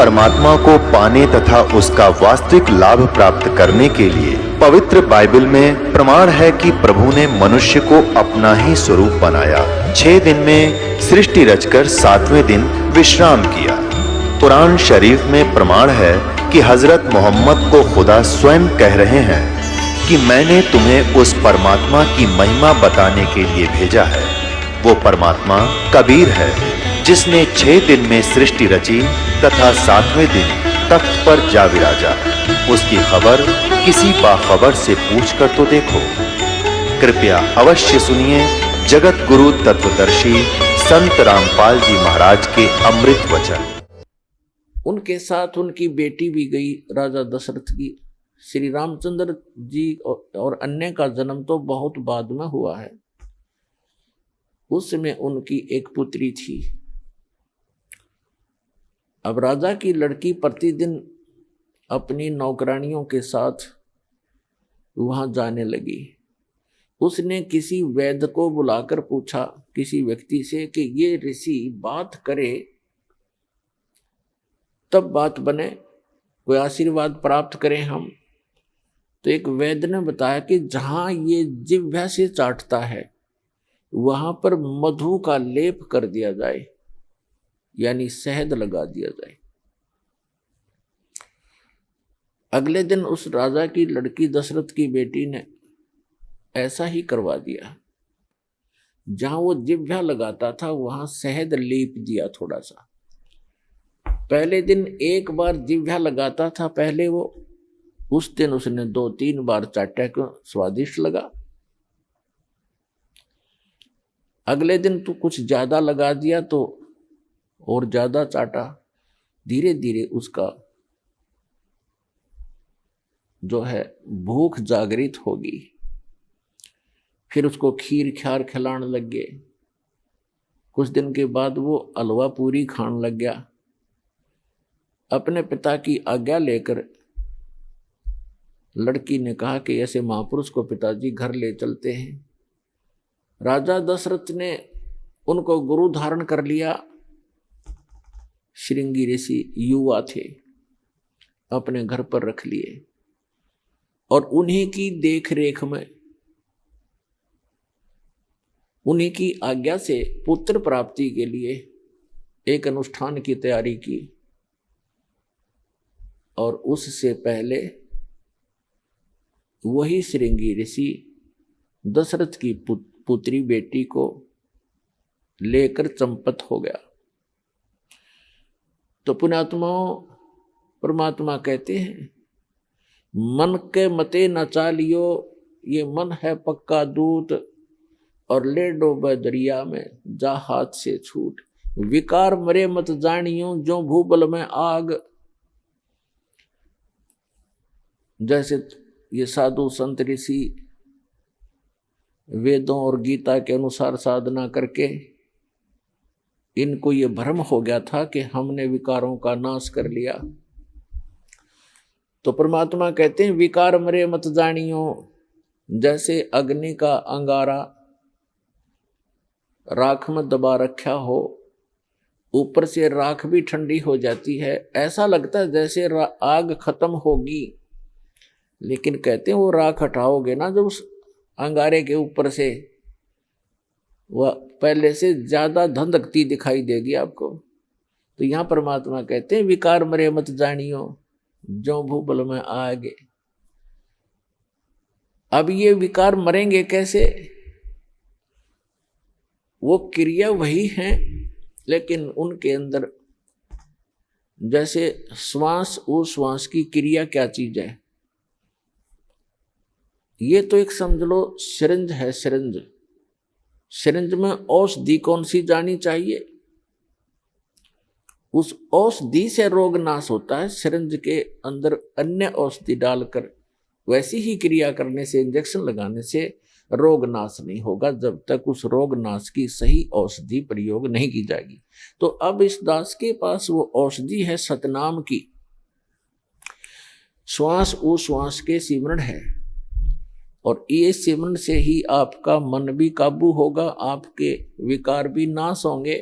परमात्मा को पाने तथा उसका वास्तविक लाभ प्राप्त करने के लिए पवित्र बाइबल में प्रमाण है कि प्रभु ने मनुष्य को अपना ही स्वरूप बनाया। 6 दिन में सृष्टि रचकर 7वें दिन विश्राम किया। कुरान शरीफ में प्रमाण है कि हजरत मोहम्मद को खुदा स्वयं कह रहे हैं कि मैंने तुम्हें उस परमात्मा की महिमा बताने के लिए भेजा है। वो परमात्मा कबीर है जिसने 6 दिन में सृष्टि रची तथा 7वें दिन तख्त पर जा विराजा। उसकी खबर किसी बाखबर से पूछ कर तो देखो। कृपया अवश्य सुनिए जगत गुरु तत्वदर्शी संत रामपाल जी महाराज के अमृत वचन। उनके साथ उनकी बेटी भी गई राजा दशरथ की। श्री रामचंद्र जी और अन्य का जन्म तो बहुत बाद में हुआ है। उस समय उनकी एक पुत्री थी। अब राजा की लड़की प्रतिदिन अपनी नौकरानियों के साथ वहां जाने लगी। उसने किसी वैद्य को बुलाकर पूछा किसी व्यक्ति से कि ये ऋषि बात करे तब बात बने, कोई आशीर्वाद प्राप्त करें हम। तो एक वैद्य ने बताया कि जहां ये जिह्वा से चाटता है वहां पर मधु का लेप कर दिया जाए, यानी शहद लगा दिया जाए। अगले दिन उस राजा की लड़की दशरथ की बेटी ने ऐसा ही करवा दिया। जहां वो जिह्वा लगाता था वहां शहद लेप दिया थोड़ा सा। पहले दिन एक बार जिह्वा लगाता था, पहले वो उस दिन उसने 2-3 बार चाटा को स्वादिष्ट लगा। अगले दिन तो कुछ ज्यादा लगा दिया तो और ज्यादा चाटा। धीरे धीरे उसका जो है भूख जागृत होगी। फिर उसको खीर ख्यार खिलाने लग गए। कुछ दिन के बाद वो हलवा पूरी खाने लग गया। अपने पिता की आज्ञा लेकर लड़की ने कहा कि ऐसे महापुरुष को पिताजी घर ले चलते हैं। राजा दशरथ ने उनको गुरु धारण कर लिया। श्रृंगी ऋषि युवा थे, अपने घर पर रख लिए और उन्हीं की देख रेख में, उन्हीं की आज्ञा से पुत्र प्राप्ति के लिए एक अनुष्ठान की तैयारी की। और उससे पहले वही श्रृंगी ऋषि दशरथ की पुत्री बेटी को लेकर चंपत हो गया। तो पुण्यात्माओं, परमात्मा कहते हैं मन के मते न चालियो, ये मन है पक्का दूत, और ले डोबे दरिया में जा हाथ से छूट। विकार मरे मत जानियो, जो भूबल में आग। जैसे ये साधु संत ऋषि वेदों और गीता के अनुसार साधना करके इनको ये भ्रम हो गया था कि हमने विकारों का नाश कर लिया। तो परमात्मा कहते हैं विकार मरे मत जानियो। जैसे अग्नि का अंगारा राख में दबा रखा हो, ऊपर से राख भी ठंडी हो जाती है, ऐसा लगता है जैसे आग खत्म होगी, लेकिन कहते हैं वो राख हटाओगे ना जब उस अंगारे के ऊपर से, वह पहले से ज्यादा धधकती दिखाई देगी आपको। तो यहां परमात्मा कहते हैं विकार मरे मत जानियो, जो भूबल में आगे। अब ये विकार मरेंगे कैसे? वो क्रिया वही है, लेकिन उनके अंदर जैसे श्वास उश्वास की क्रिया क्या चीज है, ये तो एक समझ लो सिरिंज है। सिरिंज में औषधि कौन सी जानी चाहिए? उस औषधि से रोग नाश होता है। सिरिंज के अंदर अन्य औषधि डालकर वैसी ही क्रिया करने से, इंजेक्शन लगाने से रोग नाश नहीं होगा जब तक उस रोग नाश की सही औषधि प्रयोग नहीं की जाएगी। तो अब इस दास के पास वो औषधि है सतनाम की। श्वास उश्वास के सिमरण है, और ये सिमरण से ही आपका मन भी काबू होगा, आपके विकार भी नाश होंगे।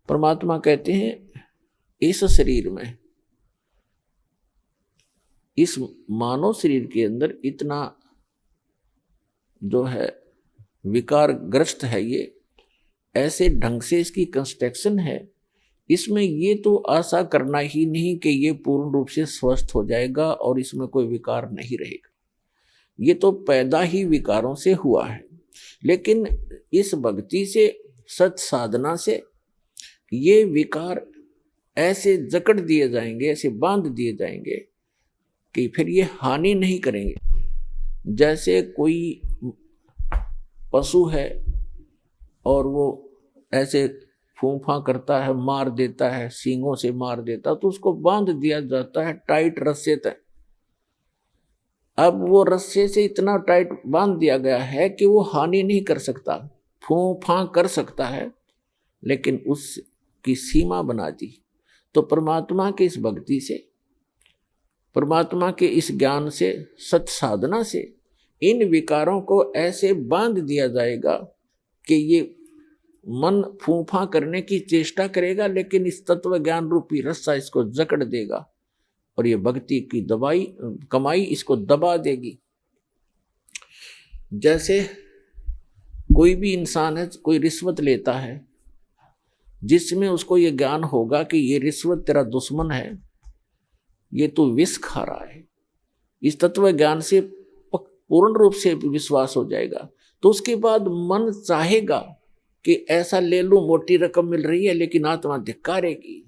परमात्मा कहते हैं इस शरीर में, इस मानव शरीर के अंदर इतना जो है विकार ग्रस्त है, ये ऐसे ढंग से इसकी कंस्ट्रक्शन है, इसमें ये तो आशा करना ही नहीं कि ये पूर्ण रूप से स्वस्थ हो जाएगा और इसमें कोई विकार नहीं रहेगा। ये तो पैदा ही विकारों से हुआ है। लेकिन इस भक्ति से, सत साधना से ये विकार ऐसे जकड़ दिए जाएंगे, ऐसे बांध दिए जाएंगे कि फिर ये हानि नहीं करेंगे। जैसे कोई पशु है और वो ऐसे फूंफा करता है, मार देता है, सींगों से मार देता है, तो उसको बांध दिया जाता है टाइट रस्से तक। अब वो रस्से से इतना टाइट बांध दिया गया है कि वो हानि नहीं कर सकता, फूंफा कर सकता है, लेकिन उसकी सीमा बना दी। तो परमात्मा के इस भक्ति से, परमात्मा के इस ज्ञान से, सत साधना से इन विकारों को ऐसे बांध दिया जाएगा कि ये मन फूंफा करने की चेष्टा करेगा, लेकिन इस तत्व ज्ञान रूपी रस्सा इसको जकड़ देगा और ये भक्ति की कमाई इसको दबा देगी। जैसे कोई भी इंसान है, कोई रिश्वत लेता है, जिसमें उसको ये ज्ञान होगा कि ये रिश्वत तेरा दुश्मन है, ये तो विष खा रहा है, इस तत्व ज्ञान से पूर्ण रूप से विश्वास हो जाएगा, तो उसके बाद मन चाहेगा कि ऐसा ले लूं, मोटी रकम मिल रही है, लेकिन आत्मा धिक्कारेगी,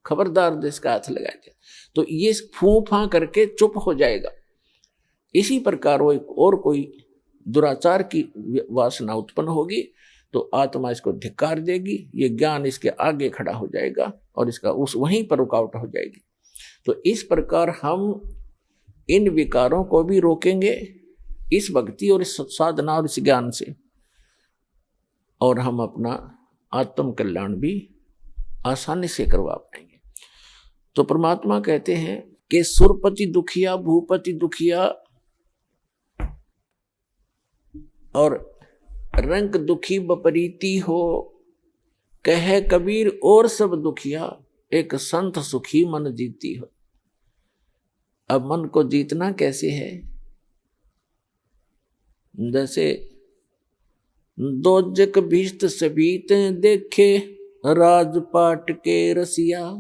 खबरदार इसका हाथ लगा दिया, तो ये फूंफा करके चुप हो जाएगा। इसी प्रकार वो और कोई दुराचार की वासना उत्पन्न होगी तो आत्मा इसको धिक्कार देगी, ये ज्ञान इसके आगे खड़ा हो जाएगा और इसका उस वहीं पर रुकावट हो जाएगी। तो इस प्रकार हम इन विकारों को भी रोकेंगे इस भक्ति और इस साधना और इस ज्ञान से, और हम अपना आत्म कल्याण भी आसानी से करवा पाएंगे। तो परमात्मा कहते हैं कि सुरपति दुखिया, भूपति दुखिया और रंग दुखी बपरीती हो, कहे कबीर और सब दुखिया, एक संत सुखी मन जीती हो। अब मन को जीतना कैसे है? जैसे दोजक भीष्ट सबीत देखे, राजपाट के रसिया,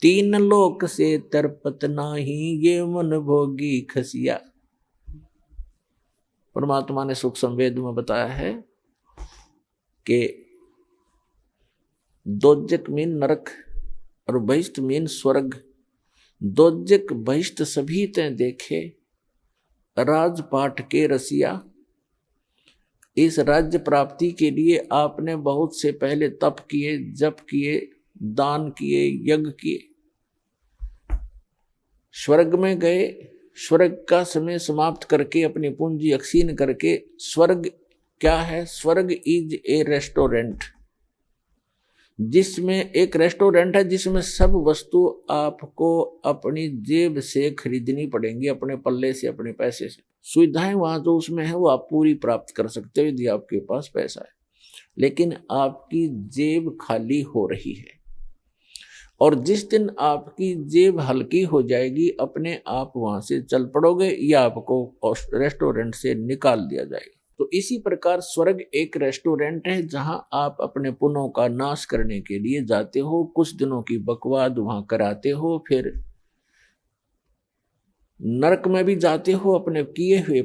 तीन लोक से तरपत नाही, ये मन भोगी खसिया। परमात्मा ने सुख संवेद में बताया है कि दोजक मीन नरक और बहिष्ट मीन स्वर्ग। दोजक बहिष्ट सभी ते देखे, राजपाट के रसिया। इस राज्य प्राप्ति के लिए आपने बहुत से पहले तप किए, जप किए, दान किए, यज्ञ किए, स्वर्ग में गए, स्वर्ग का समय समाप्त करके अपनी पूंजी अक्षीण करके, स्वर्ग क्या है? स्वर्ग इज ए रेस्टोरेंट, जिसमें एक रेस्टोरेंट है जिसमें सब वस्तु आपको अपनी जेब से खरीदनी पड़ेंगी, अपने पल्ले से, अपने पैसे से। सुविधाएं वहां जो उसमें है वो आप पूरी प्राप्त कर सकते हो यदि आपके पास पैसा है, लेकिन आपकी जेब खाली हो रही है। और जिस दिन आपकी जेब हल्की हो जाएगी, अपने आप वहां से चल पड़ोगे या आपको रेस्टोरेंट से निकाल दिया जाएगा। तो इसी प्रकार स्वर्ग एक रेस्टोरेंट है जहां आप अपने पुण्यों का नाश करने के लिए जाते हो, कुछ दिनों की बकवाद वहां कराते हो, फिर नरक में भी जाते हो अपने किए हुए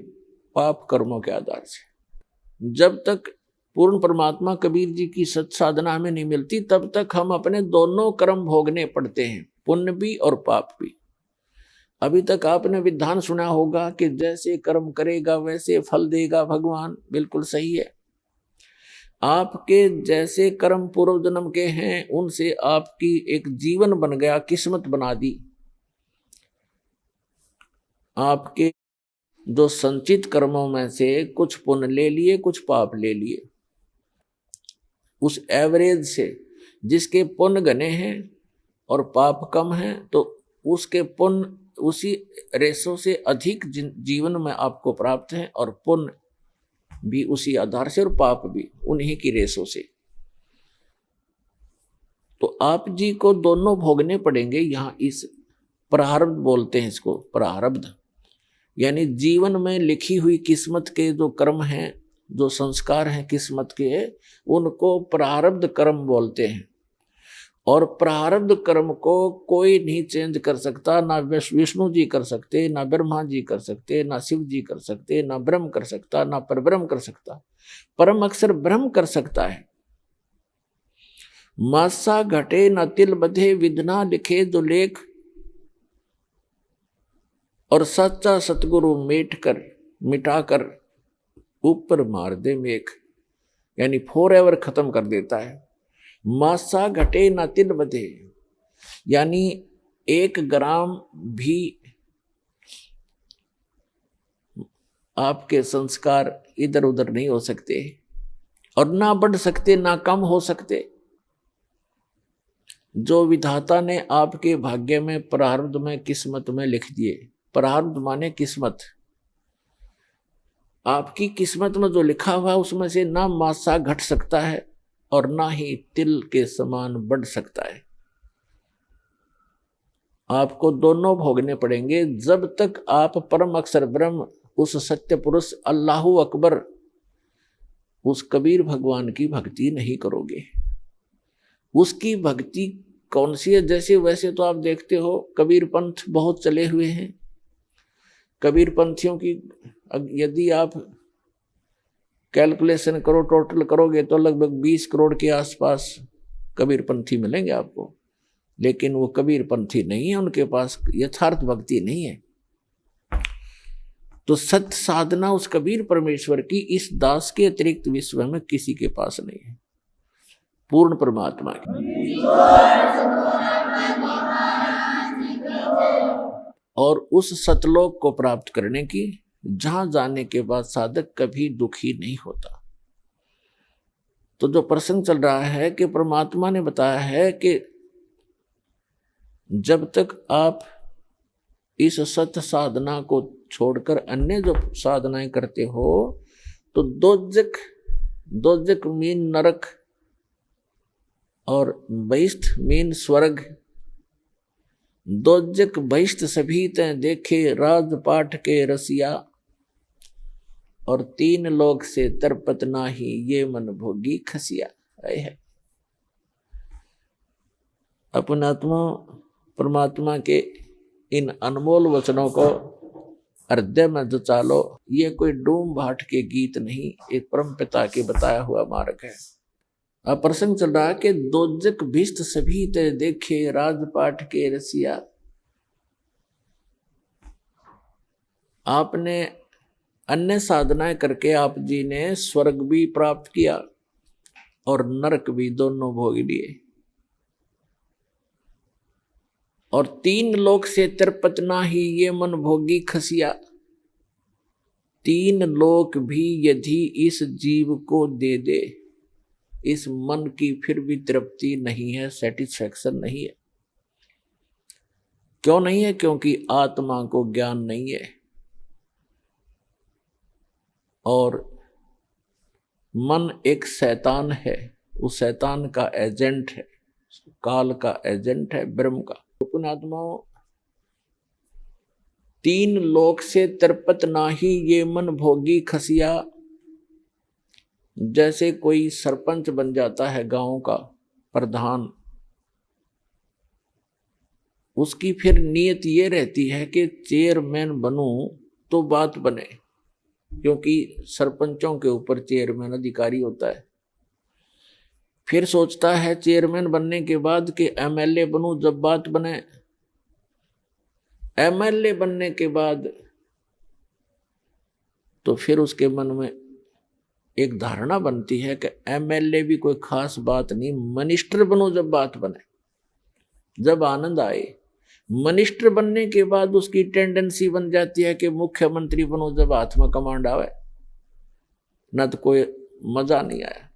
पाप कर्मों के आधार से। जब तक पूर्ण परमात्मा कबीर जी की सत साधना हमें नहीं मिलती, तब तक हम अपने दोनों कर्म भोगने पड़ते हैं, पुण्य भी और पाप भी। अभी तक आपने विधान सुना होगा कि जैसे कर्म करेगा वैसे फल देगा भगवान। बिल्कुल सही है। आपके जैसे कर्म पूर्व जन्म के हैं, उनसे आपकी एक जीवन बन गया, किस्मत बना दी। आपके जो संचित कर्मों में से कुछ पुण्य ले लिए, कुछ पाप ले लिए, उस एवरेज से जिसके पुण्य घने हैं और पाप कम हैं, तो उसके पुण्य उसी रेशो से अधिक जीवन में आपको प्राप्त है, और पुण्य भी उसी आधार से और पाप भी उन्हीं की रेशो से। तो आप जी को दोनों भोगने पड़ेंगे। यहाँ इस प्रारब्ध बोलते हैं इसको, प्रारब्ध यानी जीवन में लिखी हुई किस्मत के जो कर्म हैं, जो संस्कार हैं किस्मत के, उनको प्रारब्ध कर्म बोलते हैं। और प्रारब्ध कर्म को कोई नहीं चेंज कर सकता, ना विष्णु जी कर सकते, ना ब्रह्मा जी कर सकते, ना शिव जी कर सकते, ना ब्रह्म कर सकता, ना परब्रह्म कर सकता। परम अक्षर ब्रह्म कर सकता है। मासा घटे न तिल बधे, विधना लिखे जो लेख, और सच्चा सतगुरु मिटाकर ऊपर मार दे मेघ, यानी फॉरएवर खत्म कर देता है। मासा घटे न तिल बधे, यानी 1 ग्राम भी आपके संस्कार इधर उधर नहीं हो सकते, और ना बढ़ सकते ना कम हो सकते। जो विधाता ने आपके भाग्य में, प्रारब्ध में, किस्मत में लिख दिए, प्रारब्ध माने किस्मत, आपकी किस्मत में जो लिखा हुआ उसमें से ना मासा घट सकता है और ना ही तिल के समान बढ़ सकता है। आपको दोनों भोगने पड़ेंगे जब तक आप परम अक्षर ब्रह्म, उस सत्य पुरुष अल्लाहु अकबर, उस कबीर भगवान की भक्ति नहीं करोगे। उसकी भक्ति कौन सी है? जैसे वैसे तो आप देखते हो कबीर पंथ बहुत चले हुए हैं। कबीर पंथियों की यदि आप कैलकुलेशन करो, टोटल करोगे तो लगभग 20 करोड़ के आसपास कबीर पंथी मिलेंगे आपको। लेकिन वो कबीर पंथी नहीं है, उनके पास यथार्थ भक्ति नहीं है। तो सत्य साधना उस कबीर परमेश्वर की इस दास के अतिरिक्त विश्व में किसी के पास नहीं है, पूर्ण परमात्मा की। और उस सतलोक को प्राप्त करने की, जहां जाने के बाद साधक कभी दुखी नहीं होता। तो जो प्रसंग चल रहा है कि परमात्मा ने बताया है कि जब तक आप इस सत्य साधना को छोड़कर अन्य जो साधनाएं करते हो, तो दोजक मीन नरक और बहिष्ठ मीन स्वर्ग। दोजक बहिष्ठ सभी तैं देखे, राजपाट के रसिया, और 3 लोक से तरपत नाही, ये मन भोगी खसिया। है अपनात्मा परमात्मा के इन अनमोल वचनों को हृदय में जचा लो। ये कोई डूम भाट के गीत नहीं, एक परम पिता के बताया हुआ मार्ग है। अब प्रसंग चल रहा है कि दोजक भिष्ट सभी ते देखे, राजपाट के रसिया। आपने अन्य साधनाएं करके आप जी ने स्वर्ग भी प्राप्त किया और नरक भी, दोनों भोग लिए। और 3 लोक से तरपत नाही, ये मन भोगी खसिया। 3 लोक भी यदि इस जीव को दे दे, इस मन की फिर भी तृप्ति नहीं है, सेटिस्फैक्शन नहीं है। क्यों नहीं है? क्योंकि आत्मा को ज्ञान नहीं है और मन एक शैतान है, उस शैतान का एजेंट है, काल का एजेंट है, ब्रह्म का। पुण्यात्माओं, 3 लोक से तरपत नाही, ये मन भोगी खसिया। जैसे कोई सरपंच बन जाता है गांव का प्रधान, उसकी फिर नीयत ये रहती है कि चेयरमैन बनूं तो बात बने, क्योंकि सरपंचों के ऊपर चेयरमैन अधिकारी होता है। फिर सोचता है चेयरमैन बनने के बाद कि एमएलए बनूं जब बात बने। एमएलए बनने के बाद तो फिर उसके मन में एक धारणा बनती है कि एमएलए भी कोई खास बात नहीं, मिनिस्टर बनूं जब बात बने, जब आनंद आए। मिनिस्टर बनने के बाद उसकी टेंडेंसी बन जाती है कि मुख्यमंत्री बनूं जब हाथ में कमांड आवे, ना तो कोई मजा नहीं आया।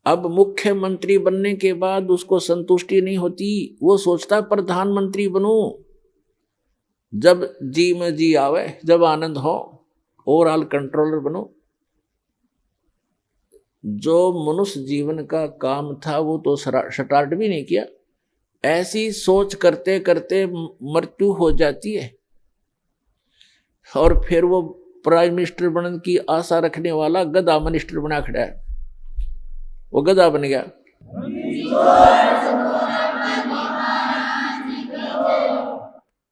अब मुख्यमंत्री बनने के बाद उसको संतुष्टि नहीं होती, वो सोचता है प्रधानमंत्री बनूं जब जी में जी आवे, जब आनंद हो, ओवरऑल कंट्रोलर बनूं। जो मनुष्य जीवन का काम था वो तो स्टार्ट भी नहीं किया। ऐसी सोच करते करते मृत्यु हो जाती है और फिर वो प्राइम मिनिस्टर बनने की आशा रखने वाला गधा मिनिस्टर बना खड़ा है, वो गधा बन गया।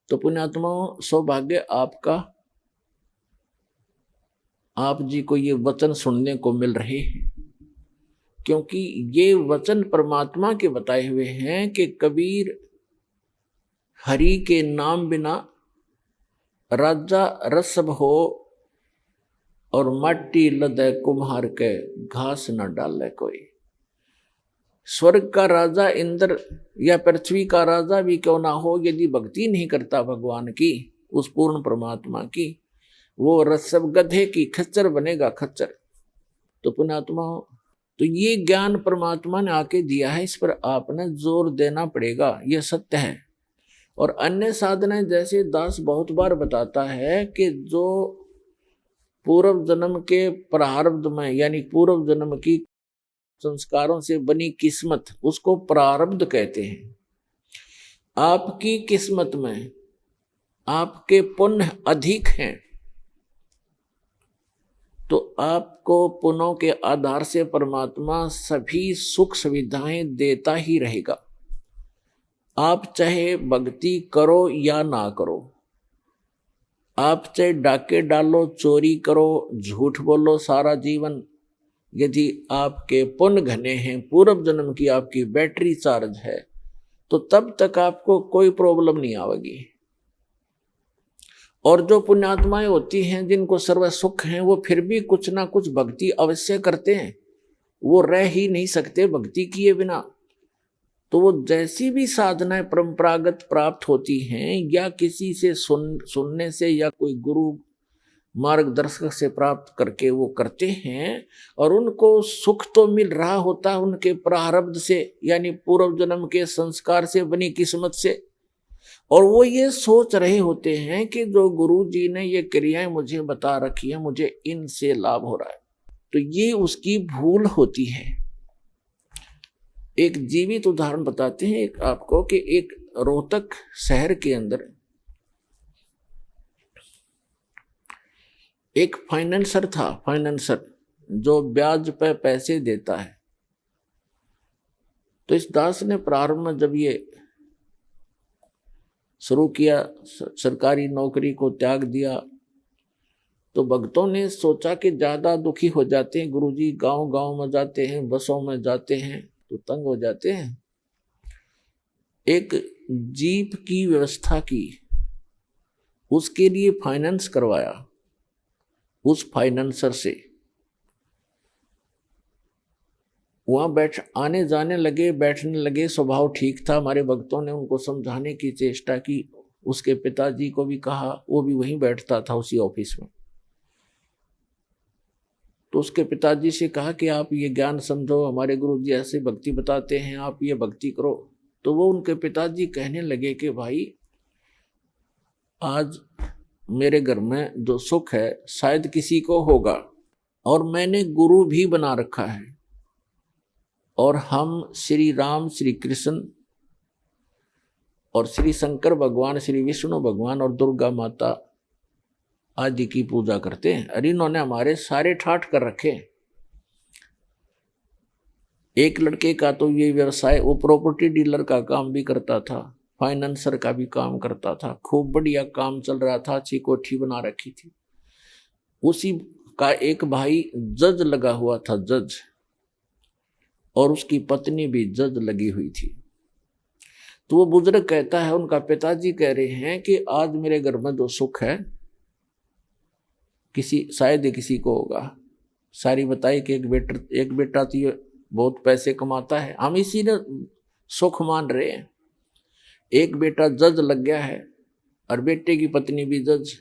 तो पुण्यात्माओं, सौभाग्य आपका, आप जी को ये वचन सुनने को मिल रहे हैं, क्योंकि ये वचन परमात्मा के बताए हुए हैं कि कबीर हरि के नाम बिना राजा रसब हो और मट्टी लदे कुम्हार के घास न डाले कोई। स्वर्ग का राजा इंद्र या पृथ्वी का राजा भी क्यों ना हो, यदि भक्ति नहीं करता भगवान की, उस पूर्ण परमात्मा की, वो रसब गधे की खच्चर बनेगा, खच्चर। तो पुण्यात्मा, तो ये ज्ञान परमात्मा ने आके दिया है, इस पर आपने जोर देना पड़ेगा, ये सत्य है। और अन्य साधनाएं जैसे दास बहुत बार बताता है कि जो पूर्व जन्म के प्रारब्ध में, यानी पूर्व जन्म की संस्कारों से बनी किस्मत, उसको प्रारब्ध कहते हैं। आपकी किस्मत में आपके पुण्य अधिक हैं तो आपको पुण्यों के आधार से परमात्मा सभी सुख सुविधाएं देता ही रहेगा। आप चाहे भक्ति करो या ना करो, आप चाहे डाके डालो, चोरी करो, झूठ बोलो सारा जीवन, यदि आपके पुण्य घने हैं, पूर्व जन्म की आपकी बैटरी चार्ज है, तो तब तक आपको कोई प्रॉब्लम नहीं आएगी। और जो पुण्यात्माएं होती हैं जिनको सर्व सुख हैं, वो फिर भी कुछ ना कुछ भक्ति अवश्य करते हैं, वो रह ही नहीं सकते भक्ति किए बिना। तो वो जैसी भी साधनाएं परंपरागत प्राप्त होती हैं या किसी से सुनने से या कोई गुरु मार्गदर्शक से प्राप्त करके वो करते हैं, और उनको सुख तो मिल रहा होता है उनके प्रारब्ध से, यानी पूर्व जन्म के संस्कार से बनी किस्मत से। और वो ये सोच रहे होते हैं कि जो गुरु जी ने ये क्रियाएं मुझे बता रखी है, मुझे इनसे लाभ हो रहा है। तो ये उसकी भूल होती है। एक जीवित उदाहरण बताते हैं एक आपको कि एक रोहतक शहर के अंदर एक फाइनेंसर था, फाइनेंसर जो ब्याज पे पैसे देता है। तो इस दास ने प्रारंभ में जब ये शुरू किया, सरकारी नौकरी को त्याग दिया, तो भक्तों ने सोचा कि ज्यादा दुखी हो जाते हैं गुरुजी, गांव गांव में जाते हैं, बसों में जाते हैं तो तंग हो जाते हैं। एक जीप की व्यवस्था की, उसके लिए फाइनेंस करवाया उस फाइनेंसर से। वहां आने जाने लगे, बैठने लगे, स्वभाव ठीक था। हमारे भक्तों ने उनको समझाने की चेष्टा की, उसके पिताजी को भी कहा, वो भी वहीं बैठता था उसी ऑफिस में। तो उसके पिताजी से कहा कि आप ये ज्ञान समझो, हमारे गुरु जी ऐसे भक्ति बताते हैं, आप ये भक्ति करो। तो वो उनके पिताजी कहने लगे कि भाई, आज मेरे घर में जो सुख है शायद किसी को होगा, और मैंने गुरु भी बना रखा है, और हम श्री राम, श्री कृष्ण और श्री शंकर भगवान, श्री विष्णु भगवान और दुर्गा माता आदि की पूजा करते हैं। अरे इन्होंने हमारे सारे ठाठ कर रखे। एक लड़के का तो ये व्यवसाय, वो प्रॉपर्टी डीलर का काम भी करता था, फाइनेंसर का भी काम करता था, खूब बढ़िया काम चल रहा था, अच्छी कोठी बना रखी थी। उसी का एक भाई जज लगा हुआ था, जज, और उसकी पत्नी भी जज लगी हुई थी। तो वो बुजुर्ग कहता है, उनका पिताजी कह रहे हैं कि आज मेरे घर में जो सुख है शायद किसी को होगा। सारी बताई कि एक बेटा तो ये बहुत पैसे कमाता है, हम इसी ने सुख मान रहे हैं। एक बेटा जज लग गया है और बेटे की पत्नी भी जज।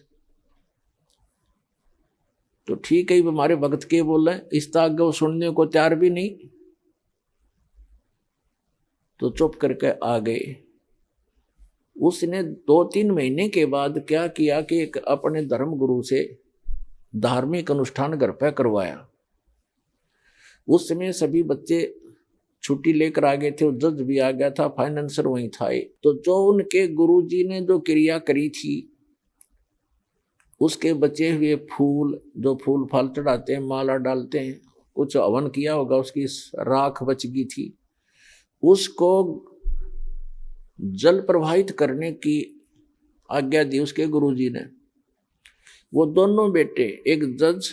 तो ठीक है, हमारे भक्त के बोल रहे, इस आगे वो सुनने को तैयार भी नहीं, तो चुप करके आ गए। उसने 2-3 महीने के बाद क्या किया कि एक अपने धर्म गुरु से धार्मिक अनुष्ठान घर पे करवाया। उस समय सभी बच्चे छुट्टी लेकर आ गए थे, वो जज भी आ गया था, फाइनेंसर वहीं था। तो जो उनके गुरुजी ने जो क्रिया करी थी, उसके बचे हुए फूल, जो फूल फाल चढ़ाते हैं, माला डालते हैं, कुछ हवन किया होगा, उसकी राख बच गई थी, उसको जल प्रवाहित करने की आज्ञा दी उसके गुरुजी ने। वो दोनों बेटे, एक जज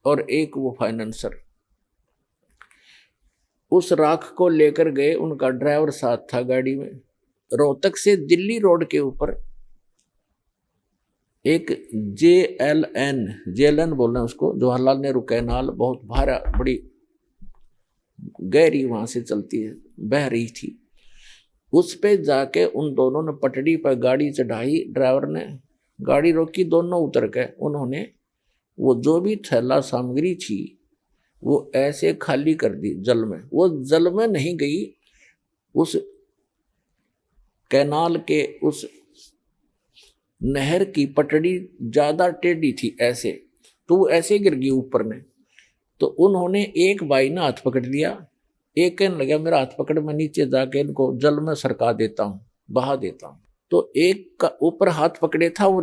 और एक वो फाइनेंसर, उस राख को लेकर गए। उनका ड्राइवर साथ था गाड़ी में। रोहतक से दिल्ली रोड के ऊपर एक जेएलएन बोल रहे हैं उसको, जवाहरलाल नेहरू कैनाल, बहुत भारा, बड़ी गहरी वहां से चलती है, बह रही थी। उस पे जाके उन दोनों ने पटड़ी पर गाड़ी चढ़ाई, ड्राइवर ने गाड़ी रोकी, दोनों उतर गए। उन्होंने वो जो भी थैला सामग्री थी वो ऐसे खाली कर दी जल में। वो जल में नहीं गई, उस कैनाल के उस नहर की पटड़ी ज्यादा टेढ़ी थी ऐसे, तो वो ऐसे गिर गई ऊपर ने। तो उन्होंने, एक भाई ने हाथ पकड़ लिया, एक कहने लगा मेरा हाथ पकड़, मैं नीचे जाके इनको जल में सरका देता हूँ, बहा देता हूँ। तो एक का ऊपर हाथ पकड़े था, वो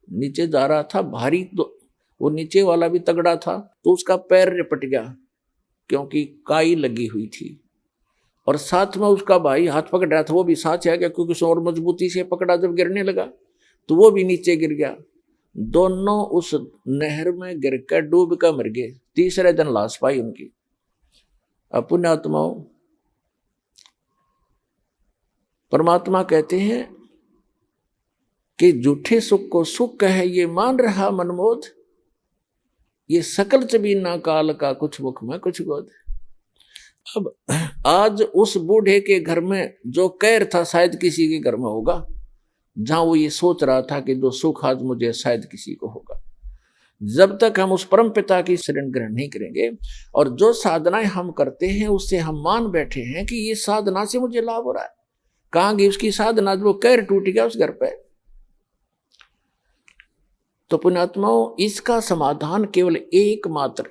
नीचे जा रहा था भारी, तो वो नीचे वाला भी तगड़ा था, तो उसका पैर रिपट गया क्योंकि काई लगी हुई थी। और साथ में उसका भाई हाथ पकड़ रहा था, वो भी साथ आ गया क्योंकि उसने और मजबूती से पकड़ा। जब गिरने लगा तो वो भी नीचे गिर गया। दोनों उस नहर में गिर कर डूब कर मर गए। तीसरे दिन लाश पाई उनकी। पुण्यात्माओं, परमात्मा कहते हैं कि झूठे सुख को सुख कहे ये मान रहा मनमोद, ये सकल चबीना काल का कुछ मुख में कुछ गोद। अब आज उस बूढ़े के घर में जो कैर था शायद किसी के घर में होगा, जहां वो ये सोच रहा था कि जो सुख आज मुझे शायद किसी को होगा। जब तक हम उस परम पिता की शरण ग्रहण नहीं करेंगे और जो साधनाएं हम करते हैं उससे हम मान बैठे हैं कि ये साधना से मुझे लाभ हो रहा है, कहां गई उसकी साधना? वो कैर टूट गया उस घर पे। तो पुण्यात्माओं, इसका समाधान केवल एकमात्र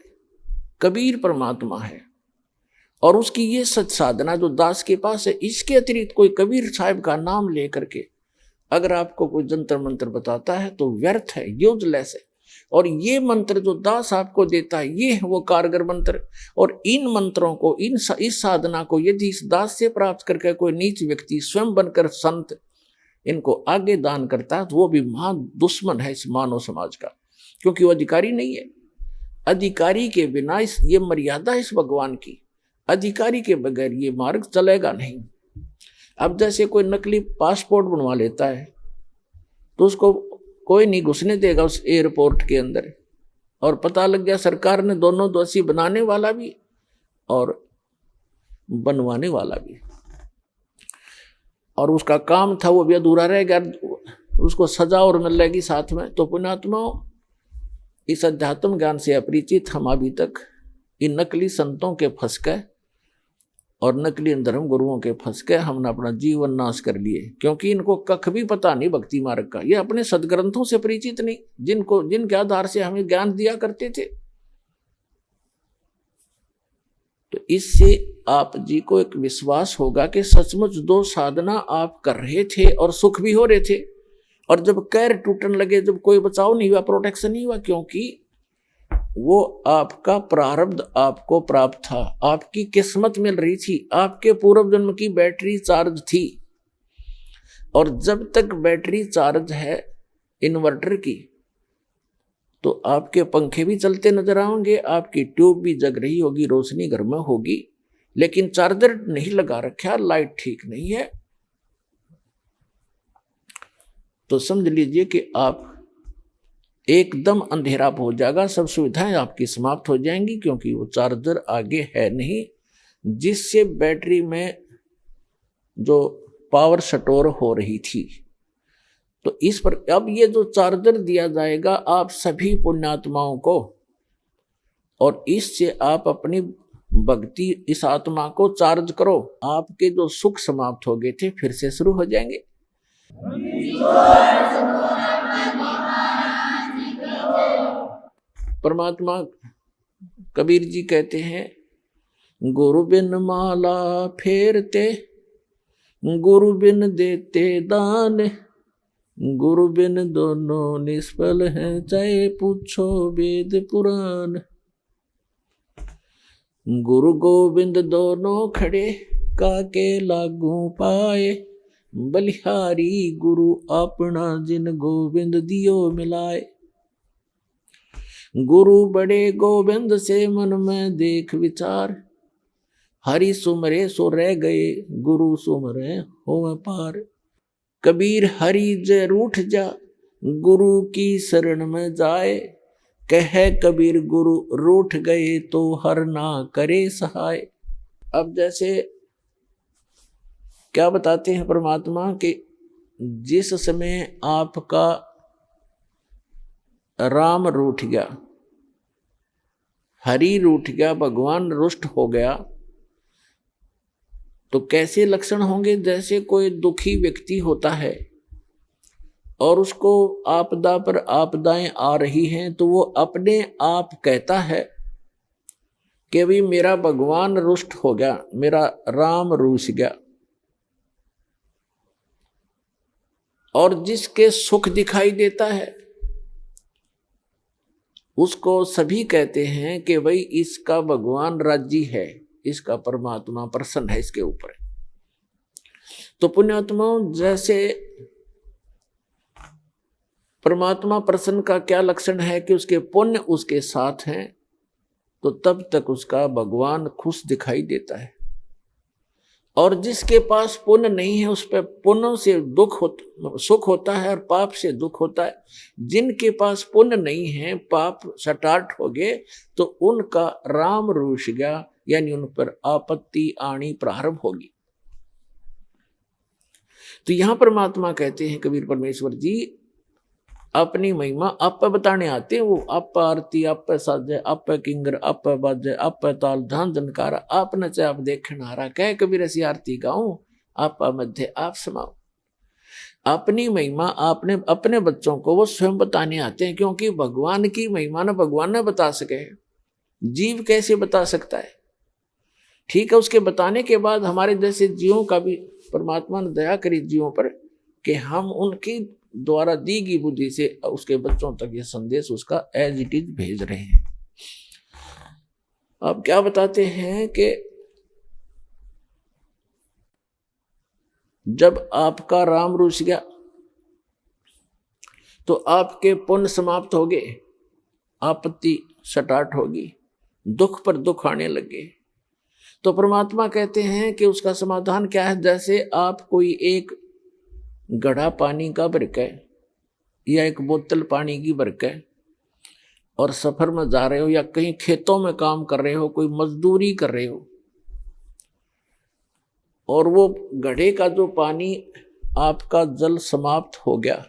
कबीर परमात्मा है और उसकी ये सच साधना जो दास के पास है। इसके अतिरिक्त कोई कबीर साहब का नाम लेकर के अगर आपको कोई जंतर मंत्र बताता है तो व्यर्थ है, यूजलेस है। और ये मंत्र जो दास आपको देता है ये है वो कारगर मंत्र। और इन मंत्रों को, इस साधना को यदि इस दास से प्राप्त करके कोई नीच व्यक्ति स्वयं बनकर संत इनको आगे दान करता है तो वो भी महान दुश्मन है इस मानव समाज का, क्योंकि वो अधिकारी नहीं है। अधिकारी के बिना ये मर्यादा इस भगवान की, अधिकारी के बगैर ये मार्ग चलेगा नहीं। अब जैसे कोई नकली पासपोर्ट बनवा लेता है तो उसको कोई नहीं घुसने देगा उस एयरपोर्ट के अंदर, और पता लग गया सरकार ने दोनों दोषी, बनाने वाला भी और बनवाने वाला भी, और उसका काम था वो भी अधूरा रह गया, उसको सजा और मिलेगी साथ में। तो पुण्यात्माओं, इस अध्यात्म ज्ञान से अपरिचित हम अभी तक इन नकली संतों के फंस गए और नकली धर्म गुरुओं के फंस के हमने अपना जीवन नाश कर लिए, क्योंकि इनको कख भी पता नहीं भक्ति मार्ग का। ये अपने सदग्रंथों से परिचित नहीं, जिनके आधार से हमें ज्ञान दिया करते थे। तो इससे आप जी को एक विश्वास होगा कि सचमुच दो साधना आप कर रहे थे और सुख भी हो रहे थे, और जब कैर टूटने लगे, जब कोई बचाव नहीं हुआ, प्रोटेक्शन नहीं हुआ, क्योंकि वो आपका प्रारब्ध आपको प्राप्त था, आपकी किस्मत मिल रही थी, आपके पूर्व जन्म की बैटरी चार्ज थी। और जब तक बैटरी चार्ज है इन्वर्टर की तो आपके पंखे भी चलते नजर आएंगे, आपकी ट्यूब भी जग रही होगी, रोशनी घर में होगी, लेकिन चार्जर नहीं लगा रखा, लाइट ठीक नहीं है, तो समझ लीजिए कि आप एकदम अंधेरा हो जाएगा, सब सुविधाएं आपकी समाप्त हो जाएंगी, क्योंकि वो चार्जर आगे है नहीं जिससे बैटरी में जो पावर स्टोर हो रही थी। तो इस पर अब ये जो चार्जर दिया जाएगा आप सभी पुण्यात्माओं को, और इससे आप अपनी भक्ति, इस आत्मा को चार्ज करो, आपके जो सुख समाप्त हो गए थे फिर से शुरू हो जाएंगे। परमात्मा कबीर जी कहते हैं, गुरु बिन माला फेरते, गुरु बिन देते दान, गुरु बिन दोनों निष्फल हैं, चाहे पूछो वेद पुराण। गुरु गोविंद दोनों खड़े, काके लागू पाए, बलिहारी गुरु अपना, जिन गोविंद दियो मिलाए। गुरु बड़े गोविंद से मन में देख विचार, हरि सुमरे सो रह गए, गुरु सुमरे हो पार। कबीर हरि जय रूठ जा, गुरु की शरण में जाए, कह कबीर गुरु रूठ गए, तो हर ना करे सहाय। अब जैसे क्या बताते हैं परमात्मा कि जिस समय आपका राम रूठ गया, हरि रूठ गया, भगवान रुष्ट हो गया, तो कैसे लक्षण होंगे? जैसे कोई दुखी व्यक्ति होता है और उसको आपदा पर आपदाएं आ रही हैं, तो वो अपने आप कहता है कि भी मेरा भगवान रुष्ट हो गया, मेरा राम रूठ गया। और जिसके सुख दिखाई देता है उसको सभी कहते हैं कि भाई इसका भगवान राजी है, इसका परमात्मा प्रसन्न है इसके ऊपर। तो पुण्यात्माओं, जैसे परमात्मा प्रसन्न का क्या लक्षण है कि उसके पुण्य उसके साथ हैं, तो तब तक उसका भगवान खुश दिखाई देता है। और जिसके पास पुण्य नहीं है, उस पर पुण्य से सुख होता है और पाप से दुख होता है। जिनके पास पुण्य नहीं है, पाप सटाट हो गए, तो उनका राम रूठ गया, यानी उन पर आपत्ति आनी प्रारंभ होगी। तो यहां परमात्मा कहते हैं, कबीर परमेश्वर जी अपनी महिमा आप बताने आते हैं। वो आप आरती, आप साजे, आप किंगर, आप बाजे, आप ताल धान जनकारा, आप नचे आप देखन हारा, कह कबीर ऐसी आरती गाऊं, आप मध्य आप समाओ। अपनी महिमा आपने अपने बच्चों को वो स्वयं बताने आते हैं, क्योंकि भगवान की महिमा ना भगवान न बता सके, जीव कैसे बता सकता है? ठीक है, उसके बताने के बाद हमारे जैसे जीवों का भी परमात्मा ने दया करी जीवों पर कि हम उनकी द्वारा दी गई बुद्धि से उसके बच्चों तक ये संदेश उसका एज इट इज भेज रहे हैं। अब क्या बताते हैं कि जब आपका राम रूठ गया तो आपके पुण्य समाप्त हो गए, आपत्ति स्टार्ट होगी, दुख पर दुख आने लगे। तो परमात्मा कहते हैं कि उसका समाधान क्या है? जैसे आप कोई एक घड़ा पानी का भर के या एक बोतल पानी की भर के और सफर में जा रहे हो या कहीं खेतों में काम कर रहे हो, कोई मजदूरी कर रहे हो, और वो घड़े का जो पानी आपका जल समाप्त हो गया।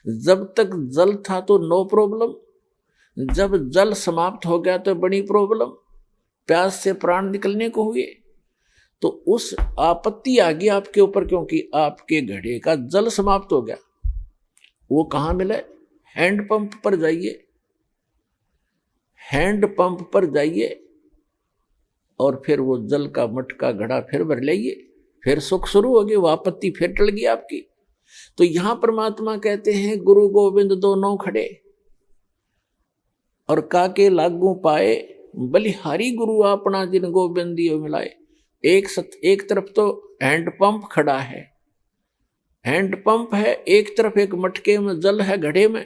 जब तक जल था तो नो प्रॉब्लम, जब जल समाप्त हो गया तो बड़ी प्रॉब्लम, प्यास से प्राण निकलने को हुए। तो उस आपत्ति आ गई आपके ऊपर, क्योंकि आपके घड़े का जल समाप्त हो गया। वो कहाँ मिले? हैंडपंप पर जाइए, हैंडपंप पर जाइए और फिर वो जल का मटका घड़ा फिर भर लाइए, फिर सुख शुरू हो गई, वो आपत्ति फिर टल गई आपकी। तो यहां परमात्मा कहते हैं गुरु गोविंद दोनों खड़े और काके लागू पाए, बलिहारी गुरु अपना, जिन गोविंदियों मिलाए। एक तरफ तो हैंडपंप खड़ा है, हैंडपंप है, एक तरफ एक मटके में जल है, घड़े में,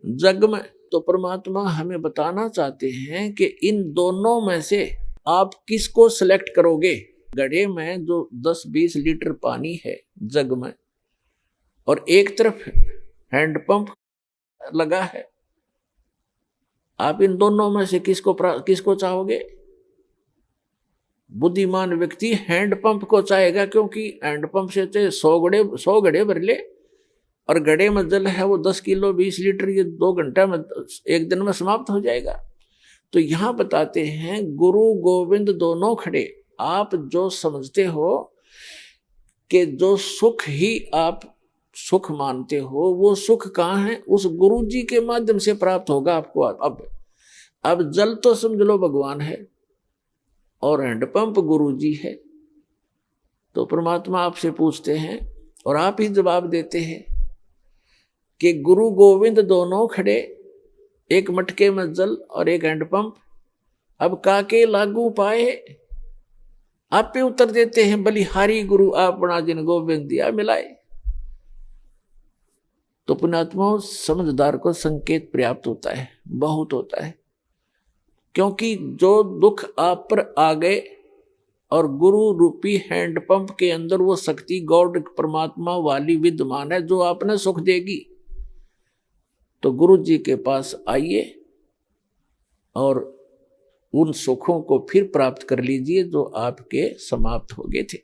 जग में। तो परमात्मा हमें बताना चाहते हैं कि इन दोनों में से आप किसको सिलेक्ट करोगे? घड़े में जो 10-20 लीटर पानी है जग में, और एक तरफ हैंडपंप लगा है, आप इन दोनों में से किसको चाहोगे? बुद्धिमान व्यक्ति हैंडपंप को चाहेगा, क्योंकि हैंडपंप से 100 घड़े भर ले और घड़े में जल है वो 10 किलो 20 लीटर, ये 2 घंटा में, एक दिन में समाप्त हो जाएगा। तो यहां बताते हैं गुरु गोविंद दोनों खड़े। आप जो समझते हो कि जो सुख ही आप सुख मानते हो, वो सुख कहाँ है? उस गुरु जी के माध्यम से प्राप्त होगा आपको। अब अब जल तो समझ लो भगवान है और हैंडपंप गुरु जी है। तो परमात्मा आपसे पूछते हैं और आप ही जवाब देते हैं कि गुरु गोविंद दोनों खड़े, एक मटके में जल और एक हैंडपंप, अब काके लागू पाए। आप पे उत्तर देते हैं बलिहारी गुरु आपना जिन गोविंद दिया मिलाए। तो पुण्यात्माओं, समझदार को संकेत पर्याप्त होता है, बहुत होता है, क्योंकि जो दुख आप पर आ गए और गुरु रूपी हैंडपंप के अंदर वो शक्ति गॉड परमात्मा वाली विद्यमान है जो आपने सुख देगी। तो गुरु जी के पास आइए और उन सुखों को फिर प्राप्त कर लीजिए जो आपके समाप्त हो गए थे।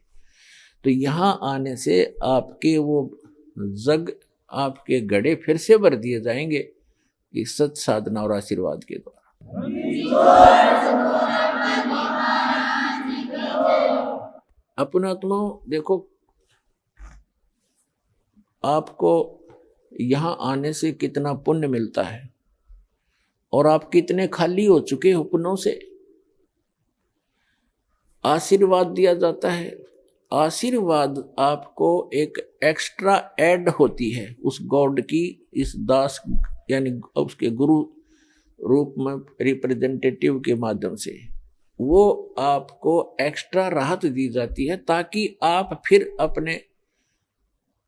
तो यहाँ आने से आपके वो जग, आपके गड़े फिर से भर दिए जाएंगे इस सत साधना और आशीर्वाद के द्वारा। अपनात्माओं, देखो आपको यहाँ आने से कितना पुण्य मिलता है और आप कितने खाली हो चुके हो पुण्यों से। आशीर्वाद दिया जाता है, आशीर्वाद आपको एक एक्स्ट्रा ऐड होती है उस गॉड की, इस दास यानी उसके गुरु रूप में रिप्रेजेंटेटिव के माध्यम से वो आपको एक्स्ट्रा राहत दी जाती है ताकि आप फिर अपने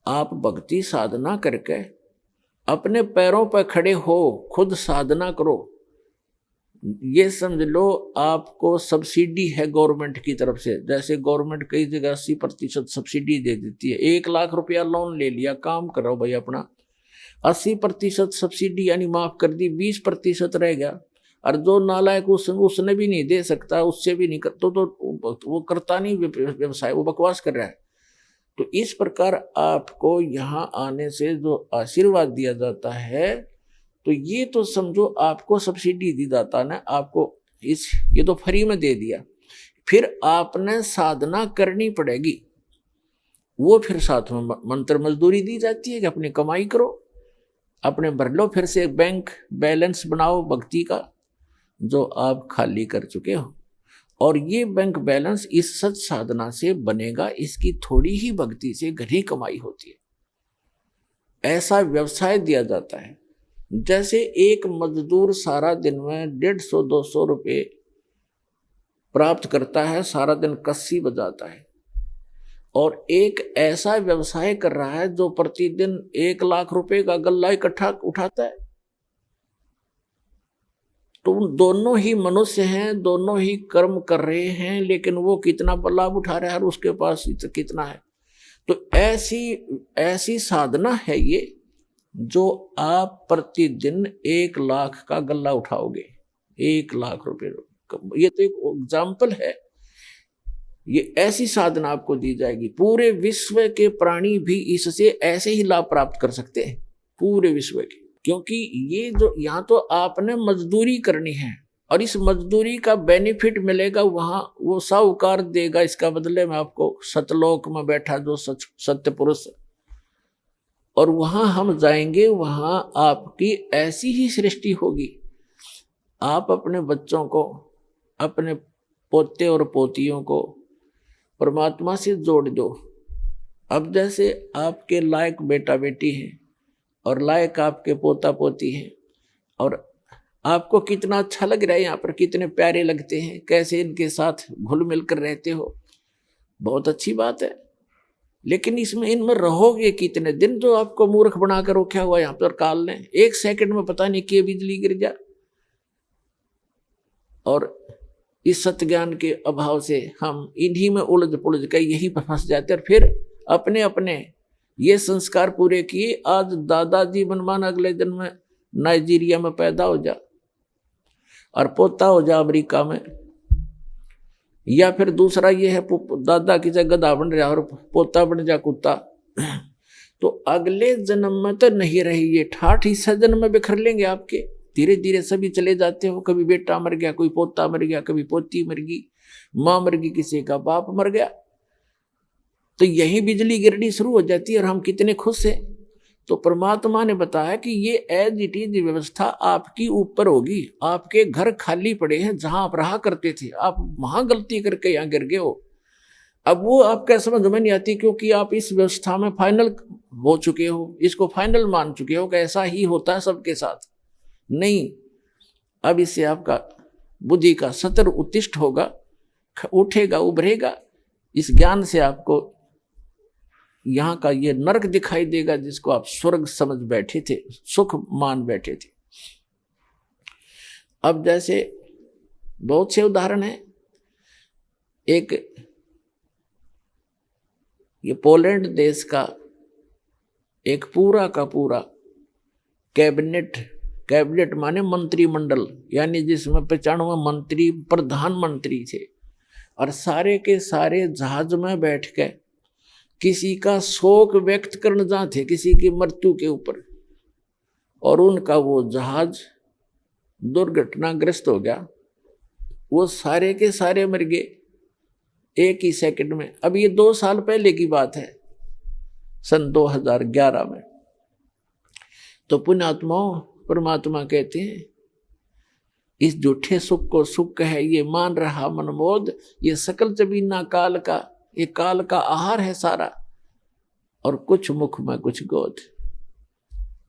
आप भक्ति साधना करके अपने पैरों पर खड़े हो, खुद साधना करो। ये समझ लो आपको सब्सिडी है गवर्नमेंट की तरफ से। जैसे गवर्नमेंट कई जगह 80% सब्सिडी दे देती है। 1 लाख रुपया लोन ले लिया, काम करो भाई अपना, 80% सब्सिडी यानी माफ कर दी, 20% रह गया। और जो नालायक उसने भी नहीं दे सकता, उससे भी नहीं कर तो वो करता नहीं व्यवसाय, वो बकवास कर रहा है। तो इस प्रकार आपको यहाँ आने से जो आशीर्वाद दिया जाता है, तो ये तो समझो आपको सब्सिडी दी जाता है ना, आपको ये तो फ्री में दे दिया। फिर आपने साधना करनी पड़ेगी, वो फिर साथ में मंत्र मजदूरी दी जाती है कि अपनी कमाई करो, अपने भर लो, फिर से बैंक बैलेंस बनाओ भक्ति का जो आप खाली कर चुके हो। और ये बैंक बैलेंस इस सच साधना से बनेगा, इसकी थोड़ी ही भक्ति से घनी कमाई होती है। ऐसा व्यवसाय दिया जाता है। जैसे एक मजदूर सारा दिन में 150-200 रुपये प्राप्त करता है, सारा दिन कस्सी बजाता है, और एक ऐसा व्यवसाय कर रहा है जो प्रतिदिन 1 लाख रुपए का गल्ला इकट्ठा उठाता है। तो दोनों ही मनुष्य हैं, दोनों ही कर्म कर रहे हैं, लेकिन वो कितना लाभ उठा रहा है और उसके पास कितना है। तो ऐसी साधना है ये, जो आप प्रतिदिन 1 लाख का गल्ला उठाओगे, 1 लाख रुपए। ये तो एक एग्जाम्पल है। ये ऐसी साधना आपको दी जाएगी। पूरे विश्व के प्राणी भी इससे ऐसे ही लाभ प्राप्त कर सकते हैं, पूरे विश्व के। क्योंकि ये जो यहाँ तो आपने मजदूरी करनी है और इस मजदूरी का बेनिफिट मिलेगा वहां, वो साहूकार देगा इसका बदले में आपको, सतलोक में बैठा जो सत्य पुरुष। और वहां हम जाएंगे, वहां आपकी ऐसी ही सृष्टि होगी। आप अपने बच्चों को, अपने पोते और पोतियों को परमात्मा से जोड़ दो। अब जैसे आपके लायक बेटा बेटी है और लायक आपके पोता पोती हैं, और आपको कितना अच्छा लग रहा है, यहाँ पर कितने प्यारे लगते हैं, कैसे इनके साथ घुल मिल कर रहते हो, बहुत अच्छी बात है। लेकिन इनमें रहोगे कितने दिन? जो आपको मूर्ख बनाकर रखा हुआ यहाँ पर काल ने, 1 सेकंड में पता नहीं कि बिजली गिर जा। और इस सत्य ज्ञान के अभाव से हम इन्हीं में उलझ पुलझ कर यही फंस जाते, और फिर अपने अपने ये संस्कार पूरे किए। आज दादाजी बनमान, अगले जन्म में नाइजीरिया में पैदा हो जा और पोता हो जा अमेरिका में, या फिर दूसरा ये है दादा की जगह गधा बन रहा और पोता बन जा कुत्ता। तो अगले जन्म में तो नहीं रही, ये 68 हिस्सा जन्म में बिखर लेंगे आपके। धीरे धीरे सभी चले जाते हो, कभी बेटा मर गया, कोई पोता मर गया, कभी पोती मर गई, माँ मर गई, किसी का बाप मर गया। तो यही बिजली गिरनी शुरू हो जाती है और हम कितने खुश हैं। तो परमात्मा ने बताया कि ये एज इट इज व्यवस्था आपकी ऊपर होगी। आपके घर खाली पड़े हैं जहां आप रहा करते थे, आप वहां गलती करके यहां गिर गए हो। अब वो आपका समझ में नहीं आती, क्योंकि आप इस व्यवस्था में फाइनल हो चुके हो, इसको फाइनल मान चुके हो कि ऐसा ही होता है सबके साथ। नहीं, अब इससे आपका बुद्धि का सतर उत्तिष्ठ होगा, उठेगा, उभरेगा। इस ज्ञान से आपको यहाँ का ये नरक दिखाई देगा जिसको आप स्वर्ग समझ बैठे थे, सुख मान बैठे थे। अब जैसे बहुत से उदाहरण हैं। एक ये पोलैंड देश का एक पूरा का पूरा कैबिनेट माने मंत्रिमंडल, यानी जिसमें 95 मंत्री प्रधानमंत्री थे, और सारे के सारे जहाज में बैठ के किसी का शोक व्यक्त करने जाते, किसी की मृत्यु के ऊपर, और उनका वो जहाज दुर्घटनाग्रस्त हो गया। वो सारे के सारे मर गए एक ही सेकंड में। अब ये 2 साल पहले की बात है, सन 2011 में। तो पुण्यात्माओं, परमात्मा कहते हैं इस झूठे सुख को सुख है ये मान रहा मनमोद, ये सकल जमीना काल का, ये काल का आहार है सारा, और कुछ मुख में कुछ गोद।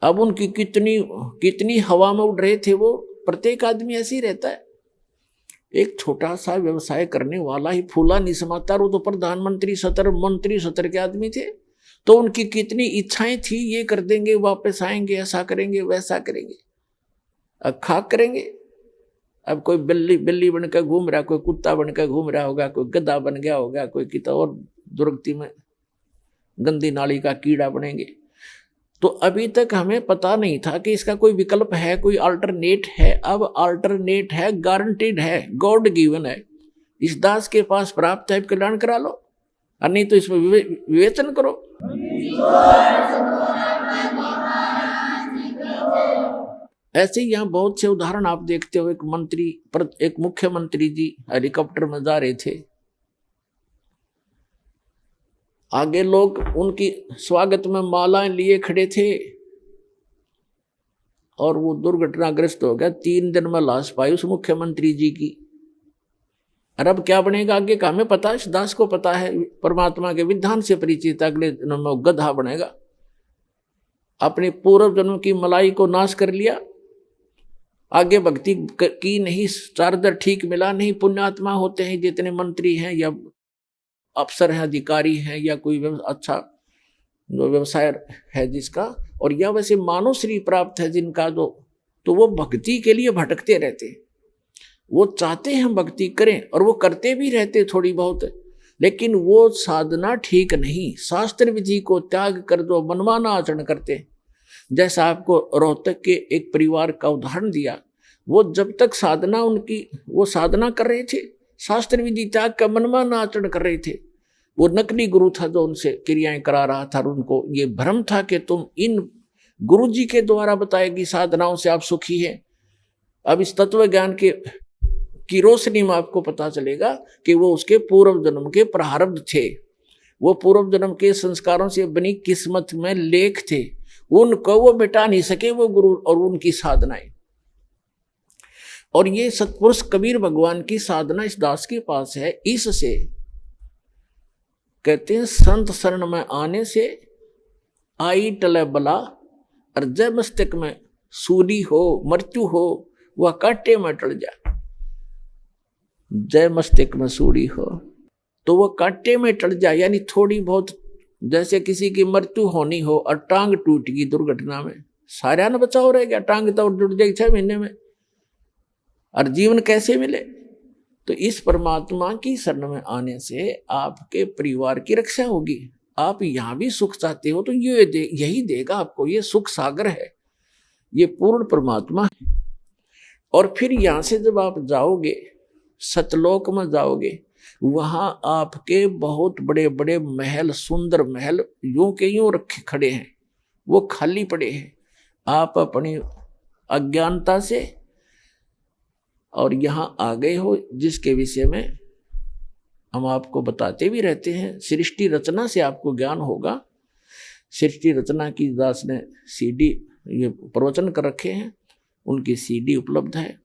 अब उनकी कितनी हवा में उड़ रहे थे वो। प्रत्येक आदमी ऐसे ही रहता है। एक छोटा सा व्यवसाय करने वाला ही फूला नहीं समाता, वो तो प्रधानमंत्री मंत्री सतर के आदमी थे। तो उनकी कितनी इच्छाएं थी, ये कर देंगे, वापस आएंगे, ऐसा करेंगे, वैसा करेंगे, अब खाक करेंगे। अब कोई बिल्ली बनकर घूम रहा, कोई कुत्ता बनकर घूम रहा होगा, कोई गधा बन गया होगा, कोई कितना और दुर्गति में गंदी नाली का कीड़ा बनेंगे। तो अभी तक हमें पता नहीं था कि इसका कोई विकल्प है, कोई अल्टरनेट है। अब अल्टरनेट है, गारंटीड है, गॉड गिवन है। इस दास के पास प्राप्त है, कल्याण करा लो, और नहीं तो इसमें विवेचन करो। ऐसे ही यहाँ बहुत से उदाहरण आप देखते हो। एक मुख्यमंत्री जी हेलीकॉप्टर में जा रहे थे, आगे लोग उनकी स्वागत में मालाएं लिए खड़े थे, और वो दुर्घटनाग्रस्त हो गया। 3 दिन में लाश पाई उस मुख्यमंत्री जी की। और अब क्या बनेगा आगे का हमें पता है, दास को पता है, परमात्मा के विधान से परिचित। अगले जन्म में गधा बनेगा। अपने पूर्व जन्म की मलाई को नाश कर लिया, आगे भक्ति की नहीं, चार्जर ठीक मिला नहीं। पुण्यात्मा होते हैं जितने मंत्री हैं या अफसर हैं, अधिकारी हैं, या कोई अच्छा जो व्यवसाय है जिसका, और या वैसे मानव श्री प्राप्त है जिनका, तो वो भक्ति के लिए भटकते रहते हैं। वो चाहते हैं भक्ति करें, और वो करते भी रहते थोड़ी बहुत, लेकिन वो साधना ठीक नहीं। शास्त्र विधि को त्याग कर दो, मनमाना आचरण करते। जैसा आपको रोहतक के एक परिवार का उदाहरण दिया, वो जब तक साधना उनकी, वो साधना कर रहे थे, शास्त्र विधि त्याग का मनमाना आचरण कर रहे थे। वो नकली गुरु था जो उनसे क्रियाएं करा रहा था, और उनको ये भ्रम था कि तुम इन गुरु जी के द्वारा बताएगी साधनाओं से आप सुखी हैं। अब इस तत्व ज्ञान की रोशनी में आपको पता चलेगा कि वो उसके पूर्व जन्म के प्रारब्ध थे। वो पूर्व जन्म के संस्कारों से बनी किस्मत में लेख थे, उनको वो मिटा नहीं सके वो गुरु और उनकी साधनाएं। और ये सतपुरुष कबीर भगवान की साधना इस दास के पास है। इससे कहते हैं संत शरण में आने से आई टले बला, और जय मस्तक में सूली हो, मृत्यु हो, वह कांटे में टल जाए। जय मस्तक में सूली हो तो वह कांटे में टल जाए, यानी थोड़ी बहुत, जैसे किसी की मृत्यु होनी हो और टांग टूट गई दुर्घटना में, सारा न बचाव रह गया, टांग तो जुड़ जाएगी 6 महीने में, और जीवन कैसे मिले। तो इस परमात्मा की शरण में आने से आपके परिवार की रक्षा होगी। आप यहां भी सुख चाहते हो तो यही देगा आपको। ये सुख सागर है, ये पूर्ण परमात्मा है। और फिर यहां से जब आप जाओगे, सतलोक में जाओगे, वहां आपके बहुत बड़े बड़े महल, सुंदर महल यूं के यूं रखे खड़े हैं, वो खाली पड़े हैं। आप अपनी अज्ञानता से और यहाँ आ गए हो, जिसके विषय में हम आपको बताते भी रहते हैं। सृष्टि रचना से आपको ज्ञान होगा। सृष्टि रचना की दास ने सीडी ये प्रवचन कर रखे हैं, उनकी सीडी उपलब्ध है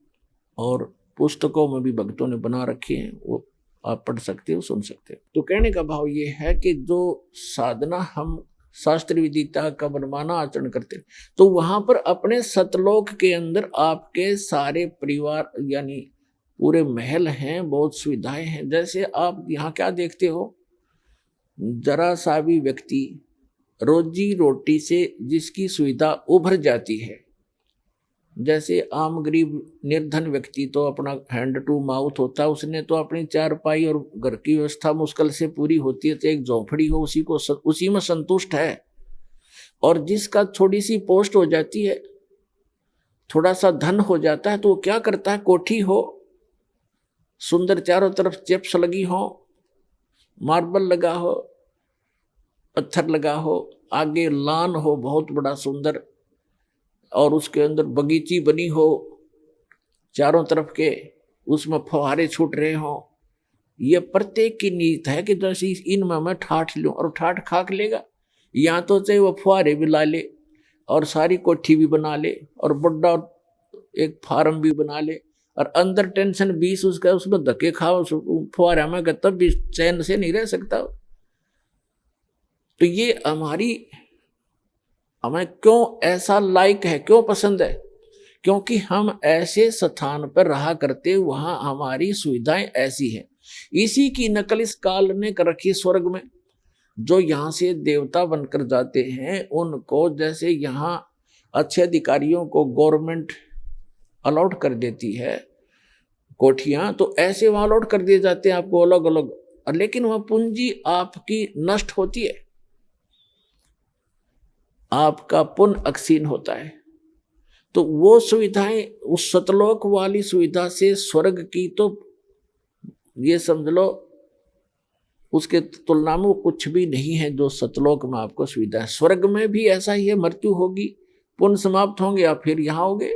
और पुस्तकों में भी भक्तों ने बना रखे हैं, वो आप पढ़ सकते हो, सुन सकते हो। तो कहने का भाव ये है कि जो साधना हम शास्त्र विदिता का मनमाना आचरण करते हैं, तो वहां पर अपने सतलोक के अंदर आपके सारे परिवार यानी पूरे महल हैं, बहुत सुविधाएं हैं। जैसे आप यहाँ क्या देखते हो, जरा सा भी व्यक्ति रोजी रोटी से जिसकी सुविधा उभर जाती है, जैसे आम गरीब निर्धन व्यक्ति तो अपना हैंड टू माउथ होता है, उसने तो अपनी चारपाई और घर की व्यवस्था मुश्किल से पूरी होती है, तो एक झोंपड़ी हो उसी में संतुष्ट है। और जिसका थोड़ी सी पोस्ट हो जाती है, थोड़ा सा धन हो जाता है, तो वो क्या करता है, कोठी हो, सुंदर चारों तरफ चिप्स लगी हो, मार्बल लगा हो, पत्थर लगा हो, आगे लान हो बहुत बड़ा सुंदर, और उसके अंदर बगीची बनी हो चारों तरफ के, उसमें फुहारे छूट रहे हो। ये प्रत्येक की नीयत है कि जैसे इनमें मैं ठाठ लूँ, और ठाठ खाक लेगा, यहाँ तो चाहे वो फुहारे भी ला ले और सारी कोठी भी बना ले और बड़ा एक फार्म भी बना ले, और अंदर टेंशन 20 उसका, उसमें धक्के खाओ फुहारे में, तब भी चैन से नहीं रह सकता। तो ये हमें क्यों ऐसा लाइक है, क्यों पसंद है, क्योंकि हम ऐसे स्थान पर रहा करते, वहां हमारी सुविधाएं ऐसी हैं। इसी की नकल इस काल ने कर रखी स्वर्ग में। जो यहाँ से देवता बनकर जाते हैं, उनको जैसे यहाँ अच्छे अधिकारियों को गवर्नमेंट अलॉट कर देती है कोठियां, तो ऐसे वहां अलॉट कर दिए जाते हैं आपको अलग अलग, लेकिन वह पूंजी आपकी नष्ट होती है, आपका पुण्य अक्षीण होता है। तो वो सुविधाएं, उस सतलोक वाली सुविधा से स्वर्ग की तो ये समझ लो उसके तुलना में वो कुछ भी नहीं है जो सतलोक में आपको सुविधा है। स्वर्ग में भी ऐसा ही है, मृत्यु होगी, पुण्य समाप्त होंगे, आप फिर यहाँ होगे।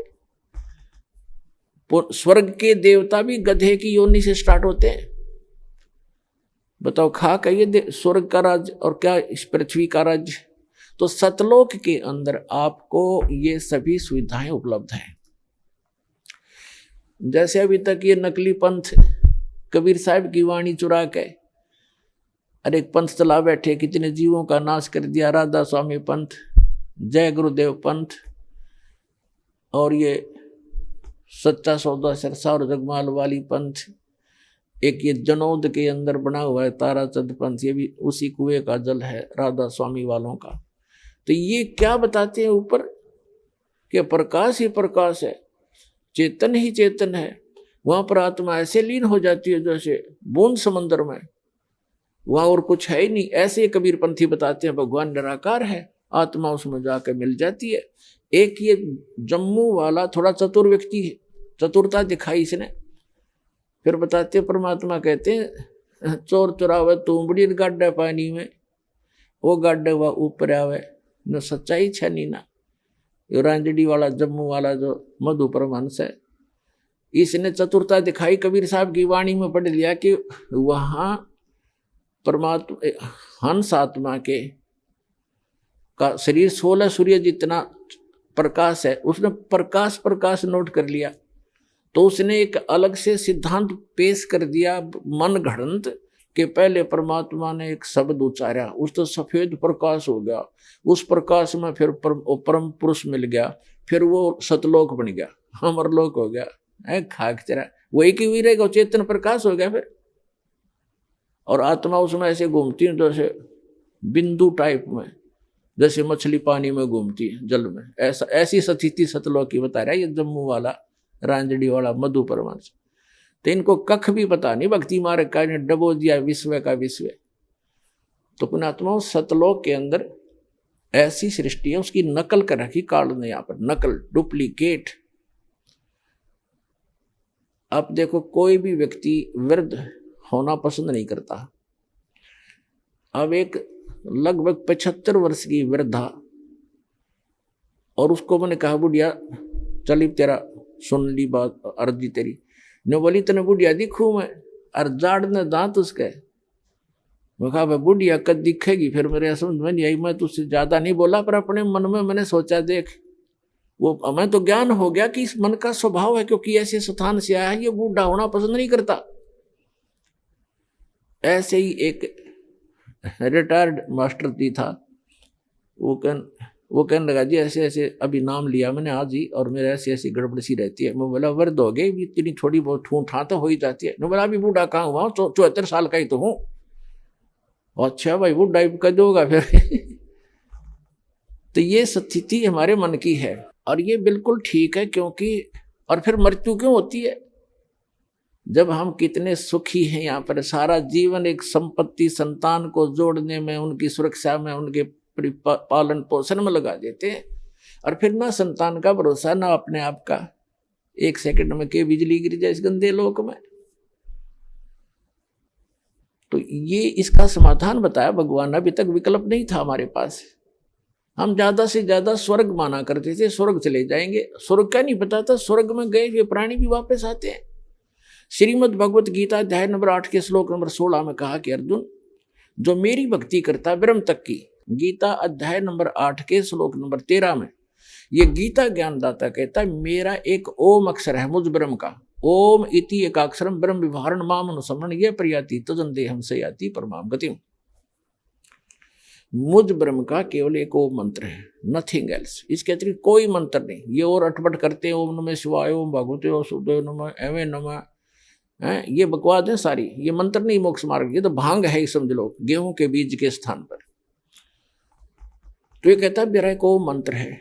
स्वर्ग के देवता भी गधे की योनि से स्टार्ट होते हैं। बताओ, खा का ये स्वर्ग का राज्य और क्या इस पृथ्वी का राज्य। तो सतलोक के अंदर आपको ये सभी सुविधाएं उपलब्ध हैं। जैसे अभी तक ये नकली पंथ कबीर साहब की वाणी चुरा के अरे पंथ चला बैठे, कितने जीवों का नाश कर दिया, राधा स्वामी पंथ, जय गुरुदेव पंथ, और ये सच्चा सौदा सरसा और जगमाल वाली पंथ, एक ये जनौद के अंदर बना हुआ है ताराचंद पंथ, ये भी उसी कुएं का जल है राधा स्वामी वालों का। तो ये क्या बताते हैं ऊपर कि प्रकाश ही प्रकाश है, चेतन ही चेतन है। वहां पर आत्मा ऐसे लीन हो जाती है जैसे बूंद समंदर में, वहां और कुछ है ही नहीं। ऐसे कबीरपंथी बताते हैं भगवान निराकार है, आत्मा उसमें जाकर मिल जाती है। एक ये जम्मू वाला थोड़ा चतुर व्यक्ति है, चतुरता दिखाई इसने, फिर बताते परमात्मा कहते हैं चोर चुरावे तुमबड़ी गाड्डा पानी में, वो गाड्डे हुआ ऊपर आवे न सच्चाई छनी ना। ये रांजड़ी वाला जम्मू वाला जो मधु परमहंस है, इसने चतुरता दिखाई, कबीर साहब की वाणी में पढ़ लिया कि वहां परमात्मा हंस आत्मा के का शरीर 16 सूर्य जितना प्रकाश है, उसने प्रकाश नोट कर लिया। तो उसने एक अलग से सिद्धांत पेश कर दिया मन घड़ंत कि पहले परमात्मा ने एक शब्द उच्चारा, उस तो सफेद प्रकाश हो गया, उस प्रकाश में फिर परम पुरुष मिल गया, फिर वो सतलोक बन गया, अमरलोक हो गया। खाक चरा वही की हुई रहेगा, चेतन प्रकाश हो गया फिर। और आत्मा उसमें ऐसे घूमती है जैसे बिंदु टाइप में, जैसे मछली पानी में घूमती है जल में, ऐसी स्थिति सतलोक की बता रहा है ये जम्मू वाला रांजड़ी वाला मधु परमहंस। तो इनको कख भी पता नहीं, भक्ति मार्ग का इन्हें डबो दिया विश्व का विश्व। तो पुणात्मा सतलोक के अंदर ऐसी सृष्टि है, उसकी नकल कर रखी काल ने यहाँ पर, नकल डुप्लीकेट। अब देखो कोई भी व्यक्ति वृद्ध होना पसंद नहीं करता। अब एक लगभग 75 वर्ष की वृद्धा, और उसको मैंने कहा बुढ़िया चली तेरा सुन ली बात अर्जी तेरी, न बोली तने बुढ़िया दिखू मैं, और जाड़ ने दांत उसके, मैं कहा भाई बुढ़िया कद दिखेगी, फिर मेरे समझ में नहीं आई। मैं तुझसे ज्यादा नहीं बोला, पर अपने मन में मैंने सोचा देख, वो हमें तो ज्ञान हो गया कि इस मन का स्वभाव है, क्योंकि ऐसे स्थान से आया है, ये बूढ़ा होना पसंद नहीं करता। ऐसे ही एक रिटायर्ड मास्टर जी था, वो कहने लगा जी ऐसे ऐसे अभी नाम लिया मैंने आज ही, और मेरे ऐसी ऐसी गड़बड़ सी रहती है। मैं बोला वर्द हो गई, इतनी थोड़ी बहुत ठूं ठा तो हो ही जाती है। मैं बोला अभी बूढ़ा कहाँ हुआ, 74 साल का ही तो हूँ। अच्छा भाई बूढ़ा ही कर दोगा फिर। तो ये स्थिति हमारे मन की है, और ये बिल्कुल ठीक है, क्योंकि और फिर मृत्यु क्यों होती है? जब हम कितने सुखी हैं यहाँ पर, सारा जीवन एक संपत्ति संतान को जोड़ने में, उनकी सुरक्षा में, उनके पालन पोषण में लगा देते हैं, और फिर ना संतान का भरोसा ना अपने आप का। एक सेकंड में के बिजली गिर जाए इस गंदे लोक में। तो ये इसका समाधान बताया भगवान। अभी तक विकल्प नहीं था हमारे पास। हम ज्यादा से ज्यादा स्वर्ग माना करते थे, स्वर्ग चले जाएंगे। स्वर्ग का नहीं पता था, स्वर्ग में गए हुए प्राणी भी वापस आते हैं। श्रीमद् भगवत गीता अध्याय नंबर 8 के श्लोक नंबर 16 में कहा कि अर्जुन, जो मेरी भक्ति करता है ब्रह्म तक की। गीता अध्याय नंबर 8 के श्लोक नंबर 13 में ये गीता ज्ञानदाता कहता है, मेरा एक ओम अक्षर है मुझ ब्रह्म का। ओम इति एकाक्षरम ब्रह्म विवरण माम अनुसमरण ये प्रयाति तजन देहम से याति परमाम गतिम। मुझ ब्रह्म का केवल एक ओम मंत्र है, नथिंग एल्स। इसके अतिरिक्त कोई मंत्र नहीं। ये और अटपट करते हैं, ओम नमः शिवाय, ओम भगवते वासुदेव नमः, एवं नमः, ये बकवाद है सारी। ये मंत्र नहीं मोक्ष मार्ग, ये तो भांग है, समझ लो, गेहूं के बीज के स्थान पर। तो ये कहता है मेरा एक ओम मंत्र है,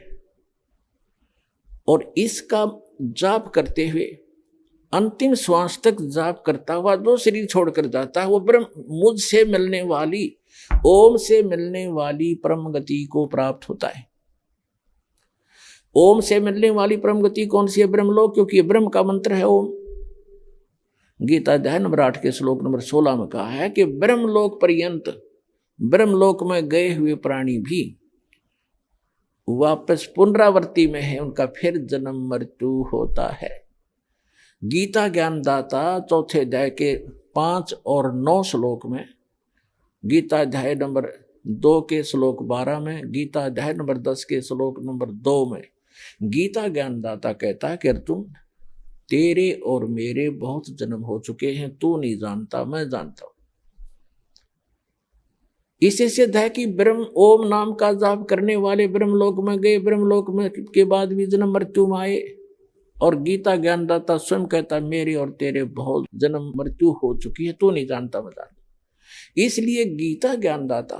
और इसका जाप करते हुए अंतिम श्वास तक जाप करता हुआ जो शरीर छोड़कर जाता है, वो ब्रह्म मुझसे मिलने वाली, ओम से मिलने वाली परम गति को प्राप्त होता है। ओम से मिलने वाली परम गति कौन सी है? ब्रह्मलोक, क्योंकि ये ब्रह्म का मंत्र है ओम। गीता अध्याय नंबर 8 के श्लोक नंबर 16 में कहा है कि ब्रह्मलोक पर्यंत, ब्रह्मलोक में गए हुए प्राणी भी वापस पुनरावृत्ति में है, उनका फिर जन्म मृत्यु होता है। गीता ज्ञानदाता चौथे अध्याय के 5 और 9 श्लोक में, गीता अध्याय नंबर 2 के श्लोक 12 में, गीता अध्याय नंबर 10 के श्लोक नंबर 2 में गीता ज्ञानदाता कहता है कि अर्जुन, तेरे और मेरे बहुत जन्म हो चुके हैं, तू नहीं जानता, मैं जानता हूं। इससे सिद्ध है कि ब्रह्म ओम नाम का जाप करने वाले ब्रह्मलोक में गए, ब्रह्मलोक में के बाद भी जन्म मृत्यु में आए। और गीता ज्ञानदाता स्वयं कहता है मेरे और तेरे बहुत जन्म मृत्यु हो चुकी है, तू नहीं जानता, मैं जानता। इसलिए गीता ज्ञानदाता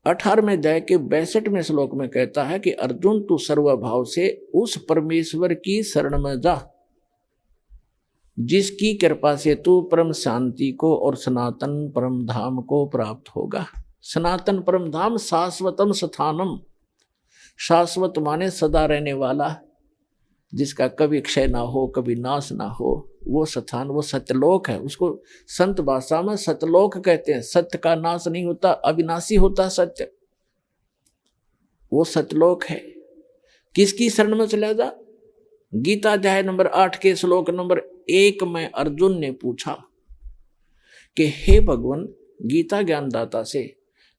18वें अध्याय के 62वें श्लोक में कहता है कि अर्जुन, तू सर्वभाव से उस परमेश्वर की शरण में जा जिसकी कृपा से तू परम शांति को और सनातन परम धाम को प्राप्त होगा। सनातन परम धाम शाश्वतम स्थानम, शाश्वत माने सदा रहने वाला, जिसका कभी क्षय ना हो, कभी नाश ना हो, वो स्थान, वो सत्यलोक है। उसको संत भाषा में सत्यलोक कहते हैं। सत्य का नाश नहीं होता, अविनाशी होता सत्य, वो सत्यलोक है। किसकी शरण में चला जा? गीता अध्याय नंबर 8 के श्लोक नंबर 1 में अर्जुन ने पूछा कि हे भगवान, गीता ज्ञानदाता से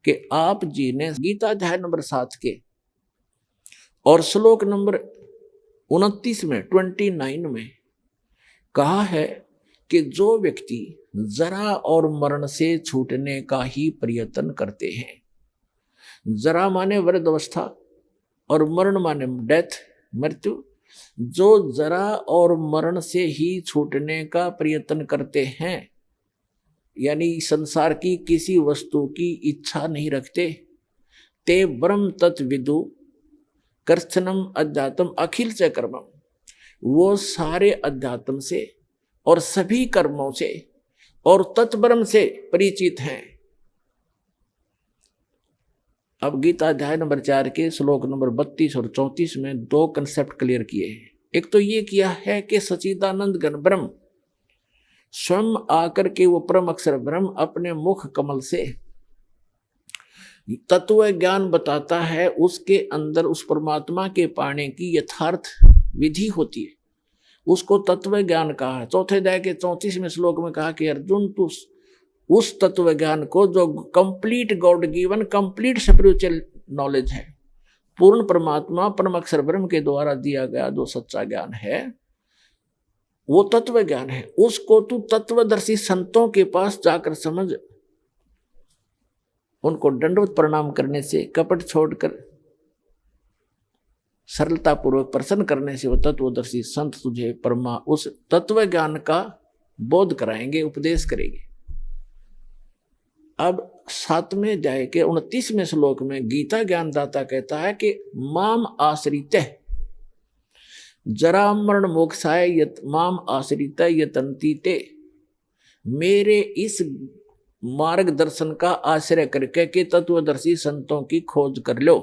कि आप जी ने गीता अध्याय नंबर 7 के और श्लोक नंबर 29 में 29 में कहा है कि जो व्यक्ति जरा और मरण से छूटने का ही प्रयत्न करते हैं, जरा माने वृद्धावस्था और मरण माने डेथ, मृत्यु, जो जरा और मरण से ही छूटने का प्रयत्न करते हैं, यानी संसार की किसी वस्तु की इच्छा नहीं रखते, ते ब्रह्म तत्विदु कर्षणम अध्यात्म अखिल से कर्मम, वो सारे अध्यात्म से और सभी कर्मों से और तत्ब्रह्म से परिचित हैं। अब गीता अध्याय नंबर 4 के श्लोक नंबर 32 और 34 में 2 कंसेप्ट क्लियर किए हैं। एक तो ये किया है कि सच्चिदानंद घन ब्रह्म स्वयं आकर के वो परम अक्षर ब्रह्म अपने मुख कमल से तत्व ज्ञान बताता है, उसके अंदर उस परमात्मा के पाने की यथार्थ विधि होती है, उसको तत्व ज्ञान कहा है। चौथे अध्याय के 34वें श्लोक में कहा कि अर्जुन, तू उस तत्व ज्ञान को जो complete God given complete spiritual knowledge है, पूर्ण परमात्मा परम अक्षर ब्रह्म के द्वारा दिया गया जो सच्चा ज्ञान है, वो तत्व ज्ञान है। उसको तू तत्वदर्शी संतों के पास जाकर समझ, उनको दंडवत प्रणाम करने से, कपट छोड़कर सरलता पूर्वक प्रसन्न करने से वो तत्वदर्शी संत तुझे परमा उस तत्व ज्ञान का बोध कराएंगे, उपदेश करेंगे। अब 7वें अध्याय के 29वें श्लोक में गीता ज्ञानदाता कहता है कि माम आश्रित जरा मरण मोक्षाय यत माम आश्रित यतन्ति ते, मेरे इस मार्गदर्शन का आश्रय करके कि तत्वदर्शी संतों की खोज कर लो,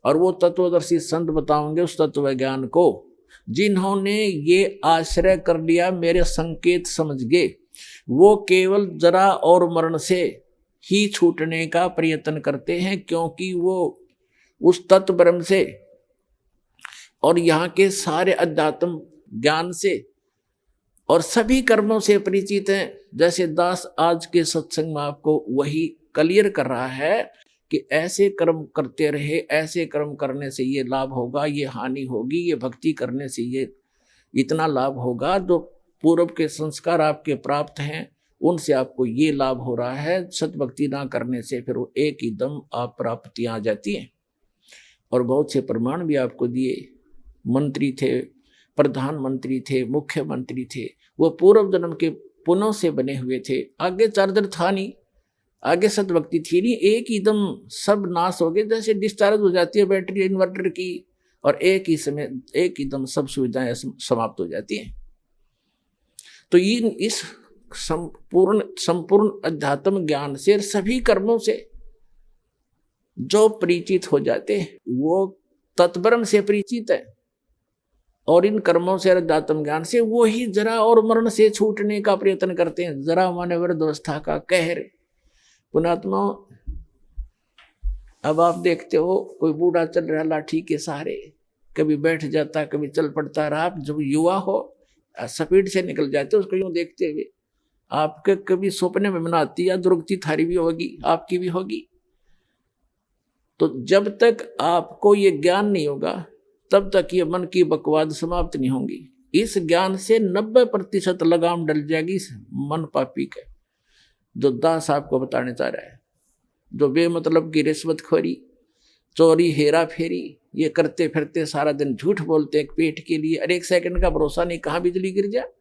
और वो तत्वदर्शी संत बताओगे उस तत्व ज्ञान को जिन्होंने ये आश्रय कर लिया, मेरे संकेत समझ गए, वो केवल जरा और मरण से ही छूटने का प्रयत्न करते हैं, क्योंकि वो उस तत्व ब्रह्म से और यहाँ के सारे अध्यात्म ज्ञान से और सभी कर्मों से परिचित हैं। जैसे दास आज के सत्संग में आपको वही क्लियर कर रहा है कि ऐसे कर्म करते रहे, ऐसे कर्म करने से ये लाभ होगा, ये हानि होगी, ये भक्ति करने से ये इतना लाभ होगा, जो पूर्व के संस्कार आपके प्राप्त हैं उनसे आपको ये लाभ हो रहा है, सतभक्ति ना करने से फिर वो एक ही दम आप प्राप्तियाँ आ जाती हैं। और बहुत से प्रमाण भी आपको दिए। मंत्री थे, प्रधानमंत्री थे, मुख्यमंत्री थे, वो पूर्व जन्म के पुण्यों से बने हुए थे। आगे चार्जर था नहीं, आगे सतभक्ति थी नहीं, एक ही दम सब नाश हो गए, जैसे डिस्चार्ज हो जाती है बैटरी इन्वर्टर की, और एक ही समय एक ही दम सब सुविधाएं समाप्त हो जाती हैं। तो इस संपूर्ण अध्यात्म ज्ञान से, सभी कर्मों से जो परिचित हो जाते हैं वो तत्ब्रह्म से परिचित है, और इन कर्मों से अध्यात्म ज्ञान से वो ही जरा और मरण से छूटने का प्रयत्न करते हैं। जरा माने वृद्धावस्था का कहर। पुणात्मा, अब आप देखते हो कोई बूढ़ा चल रहा लाठी के सहारे, कभी बैठ जाता, कभी चल पड़ता रहा। आप जब युवा हो स्पीड से निकल जाते उसको यूं देखते हुए, आपके कभी सपने में बनाती या दुर्गति थारी भी होगी, आपकी भी होगी। तो जब तक आपको ये ज्ञान नहीं होगा तब तक ये मन की बकवाद समाप्त नहीं होंगी। इस ज्ञान से 90% लगाम डल जाएगी इस मन पापी के, जो दास आपको बताने चाह रहा है। जो बेमतलब की रिश्वतखोरी, चोरी, हेरा फेरी ये करते फिरते सारा दिन झूठ बोलते हैं पेट के लिए, और एक सेकंड का भरोसा नहीं कहाँ बिजली गिर जाए।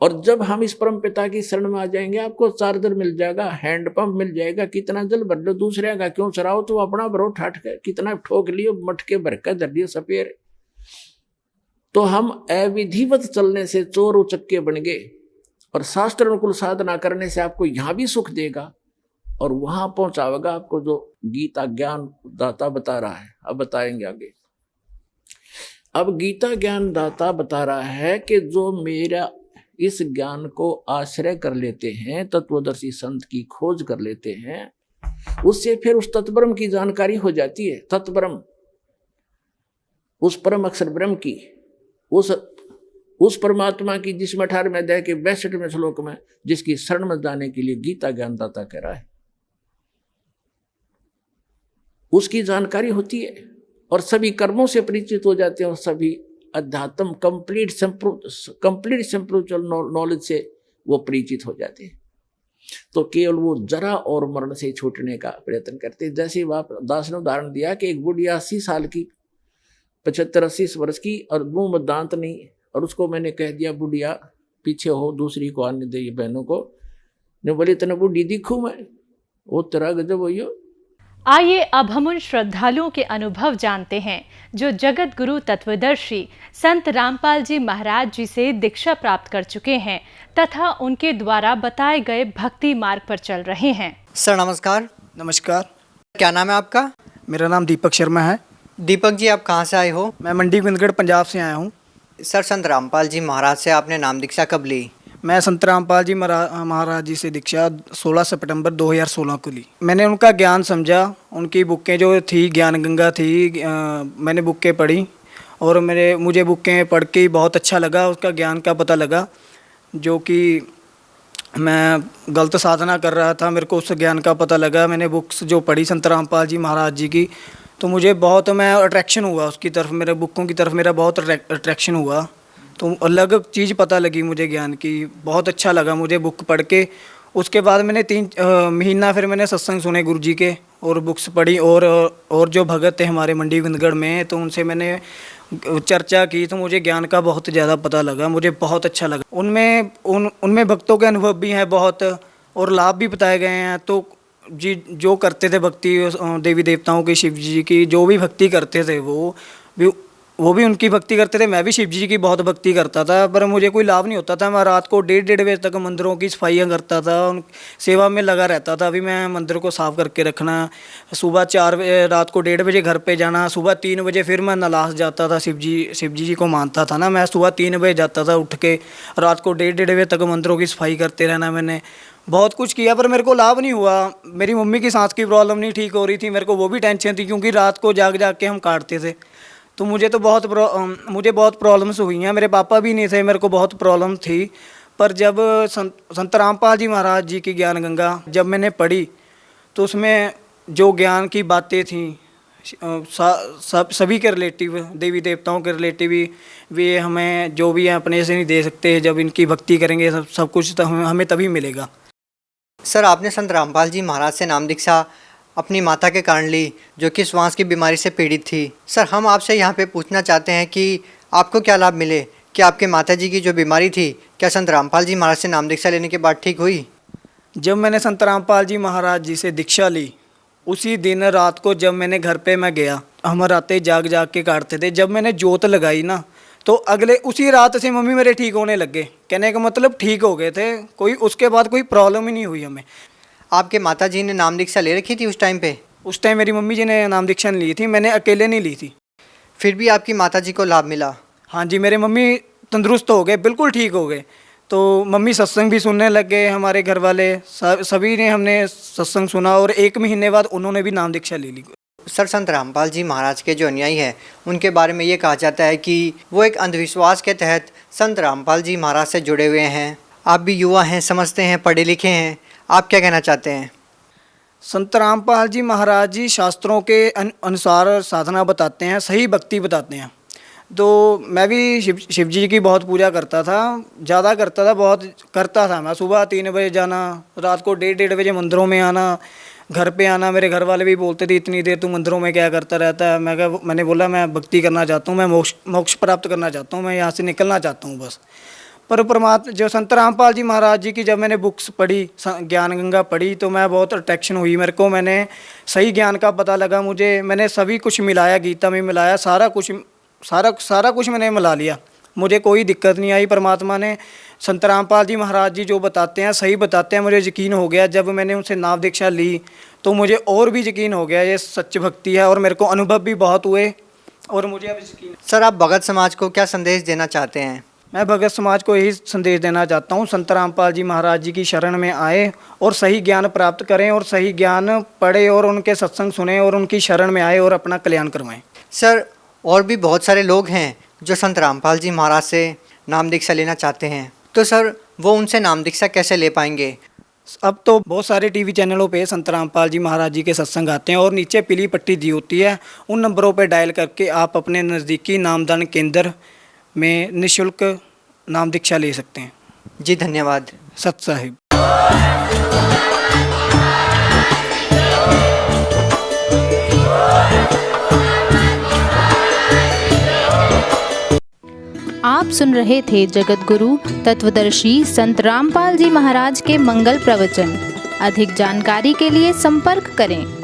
और जब हम इस परम पिता की शरण में आ जाएंगे, आपको चार्जर मिल जाएगा, हैंडपंप मिल जाएगा, कितना जल भर लो, दूसरे का क्यों चराओ, तो अपना भरो ठाट कर, कितना ठोक लियो, मटके भर कर धर लियो सपेर। तो हम अविधिवत चलने से चोर उचक्के बन गए, और शास्त्र अनुकूल साधना करने से आपको यहाँ भी सुख देगा और वहां पहुंचावेगा आपको, जो गीता ज्ञान दाता बता रहा है। अब बताएंगे आगे। अब गीता ज्ञान दाता बता रहा है कि जो मेरा इस ज्ञान को आश्रय कर लेते हैं, तत्वदर्शी संत की खोज कर लेते हैं, उससे फिर उस तत्ब्रह्म की जानकारी हो जाती है। तत्ब्रह्म, उस परम अक्षर ब्रह्म की, उस परमात्मा की, जिसमें 18वें अध्याय के 62वें श्लोक में जिसकी शरण में जाने के लिए गीता ज्ञानदाता कह रहा है, उसकी जानकारी होती है और सभी कर्मों से परिचित हो जाते हैं, और सभी अध्यात्म कंप्लीट स्पिरिचुअल नॉलेज से वो परिचित हो जाते हैं। तो केवल वो जरा और मरण से छूटने का प्रयत्न करते हैं। जैसे दास ने उदाहरण दिया कि एक बुढ़िया 80 साल की, 75-80 वर्ष की, और मुंह में दांत नहीं, और उसको मैंने कह दिया बुढ़िया पीछे हो, दूसरी को आने दे, बहनों को, ने बोली इतना बुढ़ी दिखूं मैं, वो तेरा गजब हो। आइए अब हम उन श्रद्धालुओं के अनुभव जानते हैं जो जगत गुरु तत्वदर्शी संत रामपाल जी महाराज जी से दीक्षा प्राप्त कर चुके हैं तथा उनके द्वारा बताए गए भक्ति मार्ग पर चल रहे हैं। सर नमस्कार। नमस्कार। क्या नाम है आपका? मेरा नाम दीपक शर्मा है। दीपक जी, आप कहाँ से आए हो? मैं मंडी गोविंदगढ़ पंजाब से आया हूँ। सर, संत रामपाल जी महाराज से आपने नाम दीक्षा कब ली? मैं संत रामपाल जी महाराज जी से दीक्षा 16 सितंबर 2016 को ली। मैंने उनका ज्ञान समझा, उनकी बुकें जो थी, ज्ञान गंगा थी, मैंने बुकें पढ़ी और मुझे बुकें पढ़ के बहुत अच्छा लगा, उसका ज्ञान का पता लगा, जो कि मैं गलत साधना कर रहा था, मेरे को उस ज्ञान का पता लगा। मैंने बुक्स जो पढ़ी संत रामपाल जी महाराज जी की, तो मुझे बहुत मैं अट्रैक्शन हुआ उसकी तरफ, मेरे बुकों की तरफ मेरा बहुत अट्रैक्शन हुआ। तो अलग चीज़ पता लगी मुझे ज्ञान की, बहुत अच्छा लगा मुझे बुक पढ़ के। उसके बाद मैंने 3 महीना फिर मैंने सत्संग सुने गुरु जी के और बुक्स पढ़ी, और जो भगत थे हमारे मंडी गोविंदगढ़ में, तो उनसे मैंने चर्चा की, तो मुझे ज्ञान का बहुत ज़्यादा पता लगा, मुझे बहुत अच्छा लगा। उनमें भक्तों के अनुभव भी हैं बहुत, और लाभ भी बताए गए हैं। तो जी जो करते थे भक्ति देवी देवताओं की, शिव जी की जो भी भक्ति करते थे वो भी उनकी भक्ति करते थे। मैं भी शिव जी की बहुत भक्ति करता था, पर मुझे कोई लाभ नहीं होता था। मैं रात को 1:30 बजे तक मंदिरों की सफाइयाँ करता था, उन सेवा में लगा रहता था। अभी मैं मंदिर को साफ़ करके रखना, सुबह 4 बजे, रात को 1:30 बजे घर पे जाना, सुबह 3 बजे फिर मैं नलास जाता था। शिव जी को मानता था ना मैं, सुबह 3 बजे जाता था उठ के, रात को 1:30 बजे तक मंदिरों की सफाई करते रहना। मैंने बहुत कुछ किया, पर मेरे को लाभ नहीं हुआ। मेरी मम्मी की सांस की प्रॉब्लम नहीं ठीक हो रही थी, मेरे को वो भी टेंशन थी, क्योंकि रात को जाग के हम काटते थे। तो मुझे बहुत प्रॉब्लम्स हुई हैं। मेरे पापा भी नहीं थे, मेरे को बहुत प्रॉब्लम थी। पर जब संत रामपाल जी महाराज जी की ज्ञान गंगा जब मैंने पढ़ी, तो उसमें जो ज्ञान की बातें थी सभी के रिलेटिव, देवी देवताओं के रिलेटिव ही, वे हमें जो भी है अपने से नहीं दे सकते। जब इनकी भक्ति करेंगे सब कुछ तो हमें तभी मिलेगा। सर, आपने संत रामपाल जी महाराज से नाम दीक्षा अपनी माता के कारण ली, जो कि श्वास की बीमारी से पीड़ित थी। सर, हम आपसे यहाँ पे पूछना चाहते हैं कि आपको क्या लाभ मिले? कि आपके माता जी की जो बीमारी थी, क्या संत रामपाल जी महाराज से नाम दीक्षा लेने के बाद ठीक हुई? जब मैंने संत रामपाल जी महाराज जी से दीक्षा ली, उसी दिन रात को जब मैंने घर पे मैं गया, हम रातें जाग के काटते थे। जब मैंने जोत लगाई ना, तो अगले उसी रात से मम्मी मेरे ठीक होने लग गए। कहने का मतलब ठीक हो गए थे, कोई उसके बाद कोई प्रॉब्लम ही नहीं हुई हमें। आपके माता जी ने नाम दीक्षा ले रखी थी उस टाइम पे? उस टाइम मेरी मम्मी जी ने नाम दीक्षा ली थी, मैंने अकेले नहीं ली थी। फिर भी आपकी माता जी को लाभ मिला? हाँ जी, मेरे मम्मी तंदुरुस्त हो गए, बिल्कुल ठीक हो गए। तो मम्मी सत्संग भी सुनने लग गए, हमारे घर वाले सभी ने हमने सत्संग सुना, और 1 महीने बाद उन्होंने भी नाम दीक्षा ले ली। सर, संत रामपाल जी महाराज के जो अनुयायी हैं, उनके बारे में ये कहा जाता है कि वो एक अंधविश्वास के तहत संत रामपाल जी महाराज से जुड़े हुए हैं। आप भी युवा हैं, समझते हैं, पढ़े लिखे हैं, आप क्या कहना चाहते हैं? संत रामपाल जी महाराज जी शास्त्रों के अनुसार साधना बताते हैं, सही भक्ति बताते हैं। तो मैं भी शिव जी की बहुत पूजा करता था, ज़्यादा करता था, बहुत करता था। मैं सुबह 3 बजे जाना, रात को 1:30 बजे मंदिरों में आना, घर पे आना। मेरे घर वाले भी बोलते थे इतनी देर तू मंदिरों में क्या करता रहता है। मैंने बोला मैं भक्ति करना चाहता हूँ, मैं मोक्ष प्राप्त करना चाहता हूँ, मैं यहाँ से निकलना चाहता हूँ बस। पर परमात्मा जो संत रामपाल जी महाराज जी की जब मैंने बुक्स पढ़ी, ज्ञान गंगा पढ़ी, तो मैं बहुत अट्रैक्शन हुई मेरे को। मैंने सही ज्ञान का पता लगा मुझे, मैंने सभी कुछ मिलाया, गीता में मिलाया, सारा कुछ मैंने मिला लिया। मुझे कोई दिक्कत नहीं आई। परमात्मा ने संत रामपाल जी महाराज जी जो बताते हैं सही बताते हैं, मुझे यकीन हो गया। जब मैंने उनसे नाम दीक्षा ली तो मुझे और भी यकीन हो गया ये सच्च भक्ति है, और मेरे को अनुभव भी बहुत हुए, और मुझे अब यकीन। सर, आप भगत समाज को क्या संदेश देना चाहते हैं? मैं भगत समाज को यही संदेश देना चाहता हूँ, संत रामपाल जी महाराज जी की शरण में आए और सही ज्ञान प्राप्त करें, और सही ज्ञान पढ़े, और उनके सत्संग सुने, और उनकी शरण में आए और अपना कल्याण करवाएं। सर, और भी बहुत सारे लोग हैं जो संत रामपाल जी महाराज से नाम दीक्षा लेना चाहते हैं, तो सर वो उनसे नाम दीक्षा कैसे ले पाएंगे? अब तो बहुत सारे टीवी चैनलों पे संत रामपाल जी महाराज जी के सत्संग आते हैं, और नीचे पीली पट्टी दी होती है, उन नंबरों पे डायल करके आप अपने नज़दीकी नामदान केंद्र में निःशुल्क नाम दीक्षा ले सकते हैं। जी, धन्यवाद। सत साहिब। आप सुन रहे थे जगत गुरु तत्वदर्शी संत रामपाल जी महाराज के मंगल प्रवचन। अधिक जानकारी के लिए संपर्क करें।